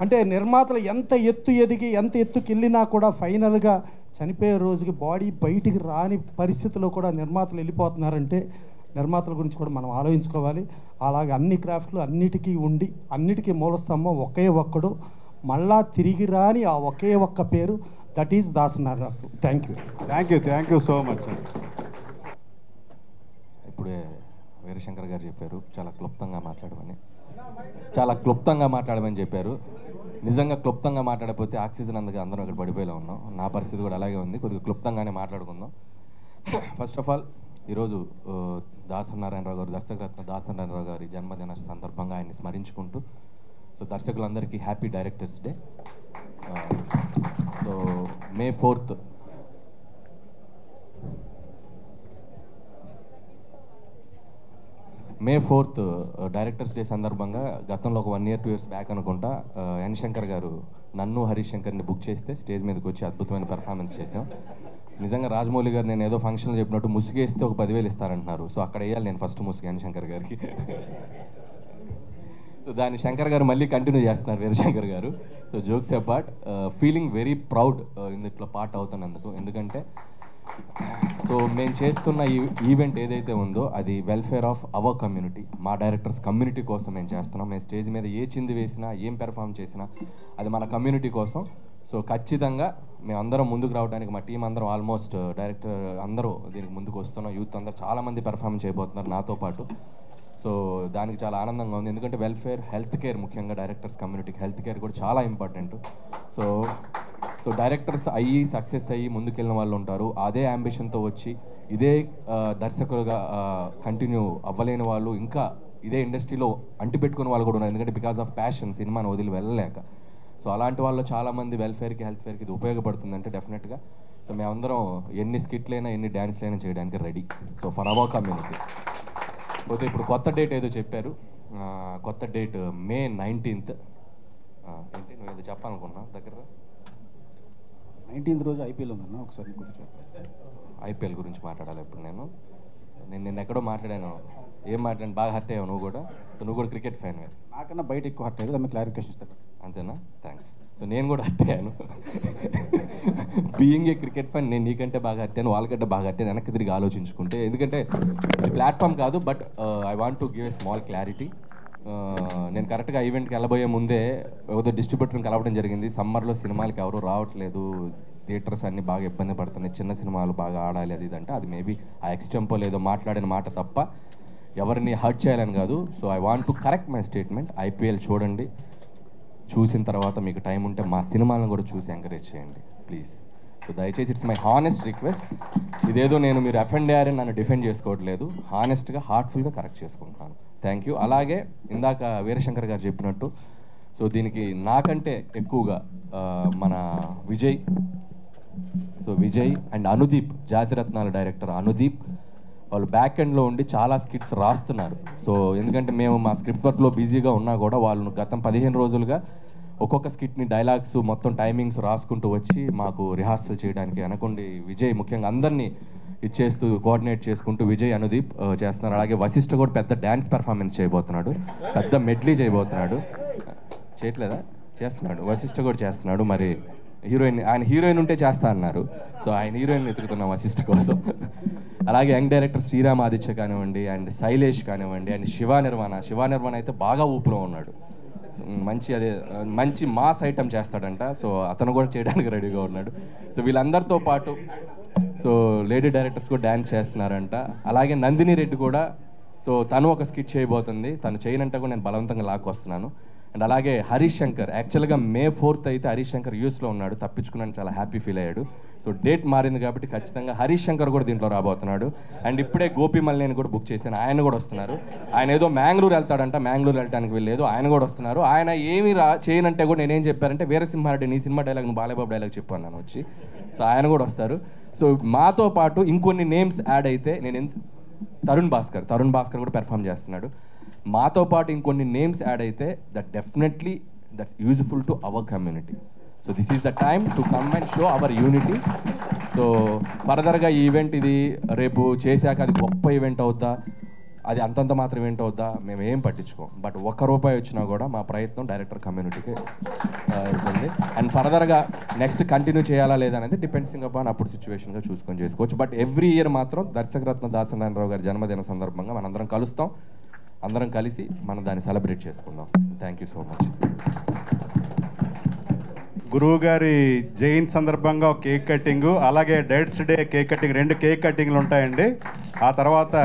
అంటే నిర్మాతలు ఎంత ఎత్తు ఎదిగి ఎంత ఎత్తుకి వెళ్ళినా కూడా ఫైనల్గా చనిపోయే రోజుకి బాడీ బయటికి రాని పరిస్థితిలో కూడా నిర్మాతలు వెళ్ళిపోతున్నారంటే నిర్మాతల గురించి కూడా మనం ఆలోచించుకోవాలి. అలాగే అన్ని క్రాఫ్ట్లు అన్నిటికీ ఉండి అన్నిటికీ మూలస్తంభం ఒకే ఒక్కడు, మళ్ళా తిరిగి రాని ఆ ఒకే ఒక్క పేరు, that is Dasari Narayana Rao. Thank you so much. ఇప్పుడే వీరశంకర్ గారు చెప్పారు చాలా క్లుప్తంగా మాట్లాడమని చెప్పారు. నిజంగా క్లుప్తంగా మాట్లాడకపోతే ఆక్సిజన్ అందుకు అందరం ఇక్కడ పడిపోయేలా ఉన్నాం. నా పరిస్థితి కూడా అలాగే ఉంది. కొద్దిగా క్లుప్తంగానే మాట్లాడుకుందాం. ఫస్ట్ ఆఫ్ ఆల్ ఈరోజు దాసరి నారాయణరావు గారు, దర్శకరత్న దాసరి నారాయణరావు గారి జన్మదిన సందర్భంగా ఆయన్ని స్మరించుకుంటూ, సో దర్శకులందరికీ happy directors day. So May 4th directors day సందర్భంగా గతంలో ఒక 1 year 2 years బ్యాక్ అనుకుంటా ఎన్ శంకర్ గారు నన్ను హరీష్ శంకర్ని బుక్ చేస్తే స్టేజ్ మీదకి వచ్చి అద్భుతమైన పెర్ఫార్మెన్స్ చేసాం. నిజంగా రాజమౌళి గారు నేను ఏదో ఫంక్షన్లో చెప్పినట్టు ముసుగేస్తే ఒక 10,000 ఇస్తారంటున్నారు. సో అక్కడ వేయాలి నేను ఫస్ట్ ముసుగు ఎన్ శంకర్ గారికి. సో దాన్ని శంకర్ గారు మళ్ళీ కంటిన్యూ చేస్తున్నారు వీరశంకర్ గారు. So jokes apart, feeling very proud ఇందులో పార్ట్ అవుతున్నందుకు. ఎందుకంటే సో మేము చేస్తున్న ఈ ఈవెంట్ ఏదైతే ఉందో అది వెల్ఫేర్ ఆఫ్ అవర్ కమ్యూనిటీ, మా డైరెక్టర్స్ కమ్యూనిటీ కోసం మేము చేస్తున్నాం. మేము స్టేజ్ మీద ఏ చింది వేసినా ఏం పెర్ఫామ్ చేసినా అది మన కమ్యూనిటీ కోసం. సో ఖచ్చితంగా మేమందరం ముందుకు రావడానికి మా టీం అందరం ఆల్మోస్ట్ డైరెక్టర్ అందరూ దీనికి ముందుకు వస్తున్నాం. యూత్ అందరూ చాలామంది పెర్ఫామ్ చేయబోతున్నారు నాతో పాటు. సో దానికి చాలా ఆనందంగా ఉంది. ఎందుకంటే వెల్ఫేర్, హెల్త్ కేర్, ముఖ్యంగా డైరెక్టర్స్ కమ్యూనిటీకి హెల్త్ కేర్ కూడా చాలా ఇంపార్టెంట్. సో డైరెక్టర్స్ అయ్యి సక్సెస్ అయ్యి ముందుకెళ్ళిన వాళ్ళు ఉంటారు. అదే అంబిషన్తో వచ్చి ఇదే దర్శకులుగా కంటిన్యూ అవ్వలేని వాళ్ళు, ఇంకా ఇదే ఇండస్ట్రీలో అంటిపెట్టుకునే వాళ్ళు కూడా ఉన్నారు. ఎందుకంటే బికాస్ ఆఫ్ ప్యాషన్ సినిమాను వదిలి వెళ్ళలేక. సో అలాంటి వాళ్ళు చాలామంది వెల్ఫేర్కి, హెల్త్ కేర్కి ఇది ఉపయోగపడుతుందంటే డెఫినెట్గా సో మేమందరం ఎన్ని స్కిట్లైనా ఎన్ని డ్యాన్స్లైనా చేయడానికి ready. So for our community. పోతే ఇప్పుడు కొత్త డేట్ ఏదో చెప్పారు. కొత్త డేట్ May 19th. ఏంటి నువ్వు ఏదో చెప్పాలనుకున్నా దగ్గర 19th రోజు ఐపీఎల్ ఉందన్న, ఒకసారి ఐపీఎల్ గురించి మాట్లాడాలి ఇప్పుడు నేను నిన్న ఎక్కడో మాట్లాడాను. ఏం మాట్లాడాను? బాగా హర్ట్ అయ్యావు నువ్వు కూడా. సో నువ్వు కూడా క్రికెట్ ఫ్యాన్. నాకన్నా బయట ఎక్కువ హర్ట్ అయ్యేది, దాన్ని క్లారిఫికేషన్ ఇస్తాను. అంతేనా? థ్యాంక్స్. సో నేను కూడా హర్ట్ అయ్యాను. బీయింగ్ ఏ క్రికెట్ ఫ్యాన్ నేను నీకంటే బాగా హర్ట్ అయ్యాను, వాళ్ళకంటే బాగా హర్ట్ అయ్యాను వెనక్కి తిరిగి ఆలోచించుకుంటే. ఎందుకంటే ఇది ప్లాట్ఫామ్ కాదు, but I want to give a small clarity. నేను కరెక్ట్గా ఈవెంట్కి వెళ్ళబోయే ముందే ఏదో డిస్ట్రిబ్యూటర్ని కలవడం జరిగింది. సమ్మర్లో సినిమాలకి ఎవరు రావట్లేదు, థియేటర్స్ అన్నీ బాగా ఇబ్బంది పడుతున్నాయి, చిన్న సినిమాలు బాగా ఆడాలి అది ఇదంటే అది మేబీ ఆ ఎక్స్టెంపో లేదో మాట్లాడిన మాట తప్ప ఎవరిని హర్ట్ చేయాలని కాదు. So I want to correct my statement. IPL చూడండి, చూసిన తర్వాత మీకు టైం ఉంటే మా సినిమాలను కూడా చూసి ఎంకరేజ్ చేయండి ప్లీజ్. సో దయచేసి ఇట్స్ మై హానెస్ట్ రిక్వెస్ట్. ఇదేదో నేను మీరు అఫెండ్ అయ్యారని నన్ను డిఫెండ్ చేసుకోవట్లేదు, హానెస్ట్గా హార్ట్ఫుల్గా కరెక్ట్ చేసుకుంటున్నాను. Thank you. అలాగే ఇందాక వీరశంకర్ గారు చెప్పినట్టు సో దీనికి నాకంటే ఎక్కువగా మన విజయ్ అండ్ అనుదీప్, జాతిరత్నాల డైరెక్టర్ అనుదీప్, వాళ్ళు బ్యాక్ ఎండ్లో ఉండి చాలా స్కిట్స్ రాస్తున్నారు. సో ఎందుకంటే మేము మా స్క్రిప్ట్ వర్క్లో బిజీగా ఉన్నా కూడా వాళ్ళు గతం 15 రోజులుగా ఒక్కొక్క స్కిట్ని డైలాగ్స్ మొత్తం టైమింగ్స్ రాసుకుంటూ వచ్చి మాకు రిహార్సల్ చేయడానికి అనుకోండి విజయ్ ముఖ్యంగా అందరినీ ఇచ్చేస్తూ కోఆర్డినేట్ చేసుకుంటూ విజయ్ అనుదీప్ చేస్తున్నారు. అలాగే వశిష్ఠ కూడా పెద్ద డ్యాన్స్ పెర్ఫార్మెన్స్ చేయబోతున్నాడు, పెద్ద మెడ్లీ చేయబోతున్నాడు. చేయట్లేదా? చేస్తున్నాడు. వశిష్ఠ కూడా చేస్తున్నాడు. మరి ఆయన హీరోయిన్ ఉంటే చేస్తా అన్నారు. సో ఆయన హీరోయిన్ వెతుకుతున్నాం వశిష్ఠ కోసం. అలాగే యంగ్ డైరెక్టర్ శ్రీరామ్ ఆదిత్య కానివ్వండి, అండ్ శైలేష్ కానివ్వండి, అండ్ శివ నిర్మాణ అయితే బాగా ఊపులో ఉన్నాడు. మంచి మాస్ ఐటమ్ చేస్తాడంట. సో అతను కూడా చేయడానికి రెడీగా ఉన్నాడు. సో వీళ్ళందరితో పాటు సో లేడీ డైరెక్టర్స్ కూడా డ్యాన్స్ చేస్తున్నారంట. అలాగే నందిని రెడ్డి కూడా సో తను ఒక స్కిట్ చేయబోతుంది. తను చేయనంటే కూడా నేను బలవంతంగా లాక్కొస్తున్నాను. అండ్ అలాగే హరీష్ శంకర్, యాక్చువల్గా May 4th అయితే హరీష్ శంకర్ యూఎస్లో ఉన్నాడు, తప్పించుకున్నాను, చాలా హ్యాపీ ఫీల్ అయ్యాడు. సో డేట్ మారింది కాబట్టి ఖచ్చితంగా హరీష్ శంకర్ కూడా దీంట్లో రాబోతున్నాడు. అండ్ ఇప్పుడే గోపి మల్లేని కూడా బుక్ చేశాను, ఆయన కూడా వస్తున్నారు. ఆయన ఏదో మ్యాంగ్లూరు వెళ్తాడంట, మ్యాంగ్లూరు వెళ్ళడానికి వెళ్ళలేదు, ఆయన కూడా వస్తున్నారు. ఆయన ఏమి చేయనంటే కూడా నేనేం చెప్పారంటే వీరసింహారెడ్డి నీ సినిమా డైలాగ్ నువ్వు బాలయ్యబాబు డైలాగ్ చెప్పాను నేను వచ్చి. సో ఆయన కూడా వస్తారు. సో మాతో పాటు ఇంకొన్ని నేమ్స్ యాడ్ అయితే తరుణ్ భాస్కర్ కూడా పెర్ఫామ్ చేస్తున్నాడు. మాతో పాటు ఇంకొన్ని నేమ్స్ యాడ్ అయితే that definitely that's useful to our community. So this is the time to come and show hour unity. So ఫర్దర్గా ఈ ఈవెంట్ ఇది రేపు చేశాక అది గొప్ప ఈవెంట్ అవుద్దా, అది అంతంత మాత్రం ఈవెంట్ అవుద్దా, మేము ఏం పట్టించుకోం. బట్ ₹1 వచ్చినా కూడా మా ప్రయత్నం డైరెక్టర్ కమ్యూనిటీకి ఉంటుంది. అండ్ ఫర్దర్గా నెక్స్ట్ కంటిన్యూ చేయాలా లేదా అనేది డిపెండ్సింగ్ అపాన్ అప్పుడు సిచ్యువేషన్గా చూసుకొని చేసుకోవచ్చు. బట్ ఎవ్రీ ఇయర్ మాత్రం దర్శకరత్న దాసరి నారాయణరావు గారి జన్మదిన సందర్భంగా మనందరం కలుస్తాం, అందరం కలిసి మనం దాన్ని సెలబ్రేట్ చేసుకుందాం. Thank you so much. గురువు గారి జయంతి సందర్భంగా ఒక కేక్ కటింగు, అలాగే డైట్స్ డే కేక్ కటింగ్, 2 కేక్ కటింగ్లు ఉంటాయండి. ఆ తర్వాత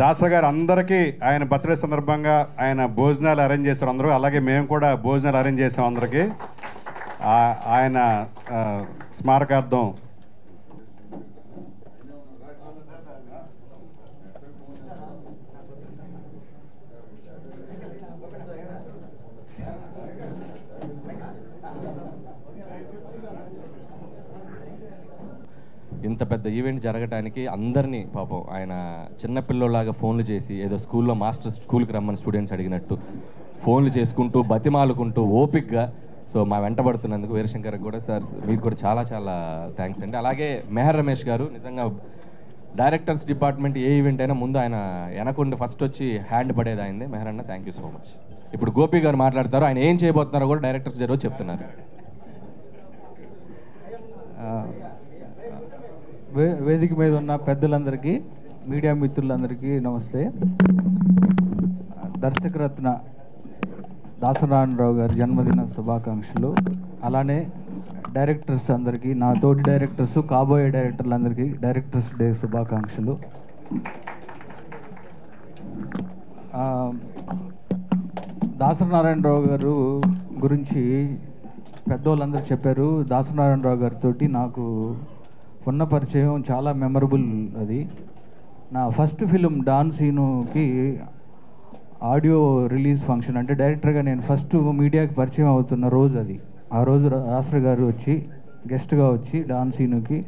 దాసరి గారు అందరికీ ఆయన బర్త్డే సందర్భంగా ఆయన భోజనాలు అరేంజ్ చేశారు అందరూ, అలాగే మేము కూడా భోజనాలు అరేంజ్ చేసాం అందరికీ. ఆయన స్మారకార్థం ఇంత పెద్ద ఈవెంట్ జరగడానికి అందరినీ పాపం ఆయన చిన్నపిల్లలాగా ఫోన్లు చేసి ఏదో స్కూల్లో మాస్టర్స్ స్కూల్కి రమ్మని స్టూడెంట్స్ అడిగినట్టు ఫోన్లు చేసుకుంటూ బతిమాలుకుంటూ ఓపిక్గా సో మా వెంటబడుతున్నందుకు వీరశంకర్కి కూడా సార్ మీకు కూడా చాలా చాలా థ్యాంక్స్ అండి. అలాగే మెహర్ రమేష్ గారు నిజంగా డైరెక్టర్స్ డిపార్ట్మెంట్ ఏ ఈవెంట్ అయినా ముందు ఆయన వెనకుండి ఫస్ట్ వచ్చి హ్యాండ్ పడేది అయింది. మెహర్ అన్న థ్యాంక్ యూ సో మచ్. ఇప్పుడు గోపి గారు మాట్లాడతారు, ఆయన ఏం చేయబోతున్నారో కూడా డైరెక్టర్స్ డే రోజు చెప్తున్నారు. వేదిక మీద ఉన్న పెద్దలందరికీ, మీడియా మిత్రులందరికీ నమస్తే. దర్శకరత్న దాసరి నారాయణరావు గారి జన్మదిన శుభాకాంక్షలు. అలానే డైరెక్టర్స్ అందరికీ, నా తోటి డైరెక్టర్స్, కాబోయే డైరెక్టర్లందరికీ డైరెక్టర్స్ డే శుభాకాంక్షలు. దాసరి నారాయణరావు గారు గురించి పెద్దోళ్ళందరూ చెప్పారు. దాసరి నారాయణరావు గారితో నాకు ఉన్న పరిచయం చాలా మెమరబుల్. అది నా ఫస్ట్ ఫిలిం డాన్ సీనుకి ఆడియో రిలీజ్ ఫంక్షన్, అంటే డైరెక్టర్గా నేను ఫస్ట్ మీడియాకి పరిచయం అవుతున్న రోజు అది. ఆ రోజు దాసరి గారు వచ్చి గెస్ట్గా వచ్చి డాన్ సీనుకి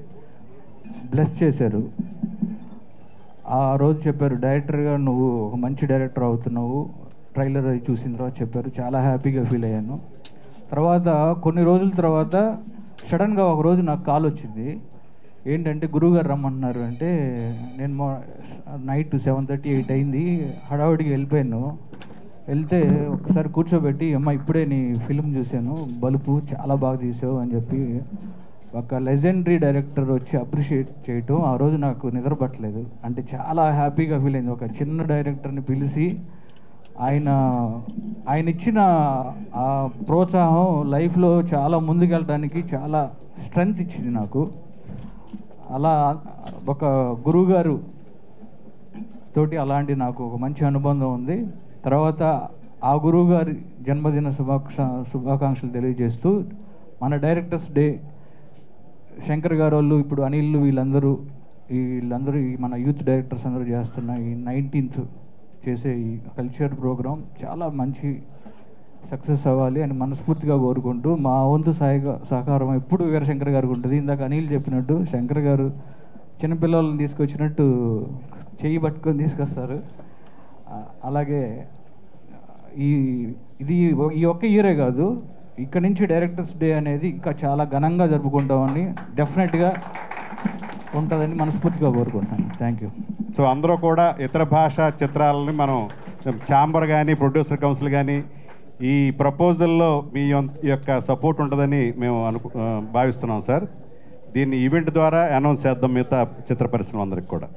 బ్లెస్ చేశారు. ఆ రోజు చెప్పారు, డైరెక్టర్గా నువ్వు ఒక మంచి డైరెక్టర్ అవుతున్నావు, ట్రైలర్ అది చూసిన తర్వాత చెప్పారు. చాలా హ్యాపీగా ఫీల్ అయ్యాను. తర్వాత కొన్ని రోజుల తర్వాత సడన్గా ఒక రోజు నాకు కాల్ వచ్చింది. ఏంటంటే గురువుగారు రమ్మంటున్నారు అంటే, నేను నైట్ 7:30, 8 అయింది, హడావుడికి వెళ్ళిపోయాను. వెళ్తే ఒకసారి కూర్చోబెట్టి, అమ్మ ఇప్పుడే నీ ఫిలిం చూశాను, బలుపు చాలా బాగా తీసావు అని చెప్పి ఒక లెజెండరీ డైరెక్టర్ వచ్చి అప్రిషియేట్ చేయటం ఆ రోజు నాకు నిద్ర పట్టలేదు. అంటే చాలా హ్యాపీగా ఫీల్ అయింది. ఒక చిన్న డైరెక్టర్ని పిలిచి ఆయన ఇచ్చిన ఆ ప్రోత్సాహం లైఫ్లో చాలా ముందుకెళ్ళడానికి చాలా స్ట్రెంగ్త్ ఇచ్చింది నాకు. అలా ఒక గురువుగారు తోటి అలాంటి నాకు ఒక మంచి అనుబంధం ఉంది. తర్వాత ఆ గురువుగారి జన్మదిన శుభాకాంక్షలు తెలియజేస్తూ మన డైరెక్టర్స్ డే శంకర్ గారు వాళ్ళు, ఇప్పుడు అనిల్, వీళ్ళందరూ మన యూత్ డైరెక్టర్స్ అందరూ చేస్తున్న ఈ 19th చేసే ఈ కల్చర్ ప్రోగ్రాం చాలా మంచి సక్సెస్ అవ్వాలి అని మనస్ఫూర్తిగా కోరుకుంటూ, మా వంతు సహకారం ఎప్పుడు వీరశంకర్ గారికి ఉంటుంది. ఇందాక అనిల్ చెప్పినట్టు శంకర్ గారు చిన్నపిల్లలను తీసుకొచ్చినట్టు చెయ్యి పట్టుకొని తీసుకొస్తారు. అలాగే ఈ ఒక్క ఇయరే కాదు, ఇక్కడ నుంచి డైరెక్టర్స్ డే అనేది ఇంకా చాలా ఘనంగా జరుపుకుంటామని డెఫినెట్గా ఉంటుందని మనస్ఫూర్తిగా కోరుకుంటున్నాను. Thank you. సో అందరూ కూడా ఇతర భాషా చిత్రాలని మనం ఛాంబర్ కానీ ప్రొడ్యూసర్ కౌన్సిల్ కానీ ఈ ప్రపోజల్లో మీ యొక్క సపోర్ట్ ఉంటుందని మేము భావిస్తున్నాం సార్. దీన్ని ఈవెంట్ ద్వారా అనౌన్స్ చేద్దాం మిగతా చిత్ర పరిశ్రమ అందరికి కూడా.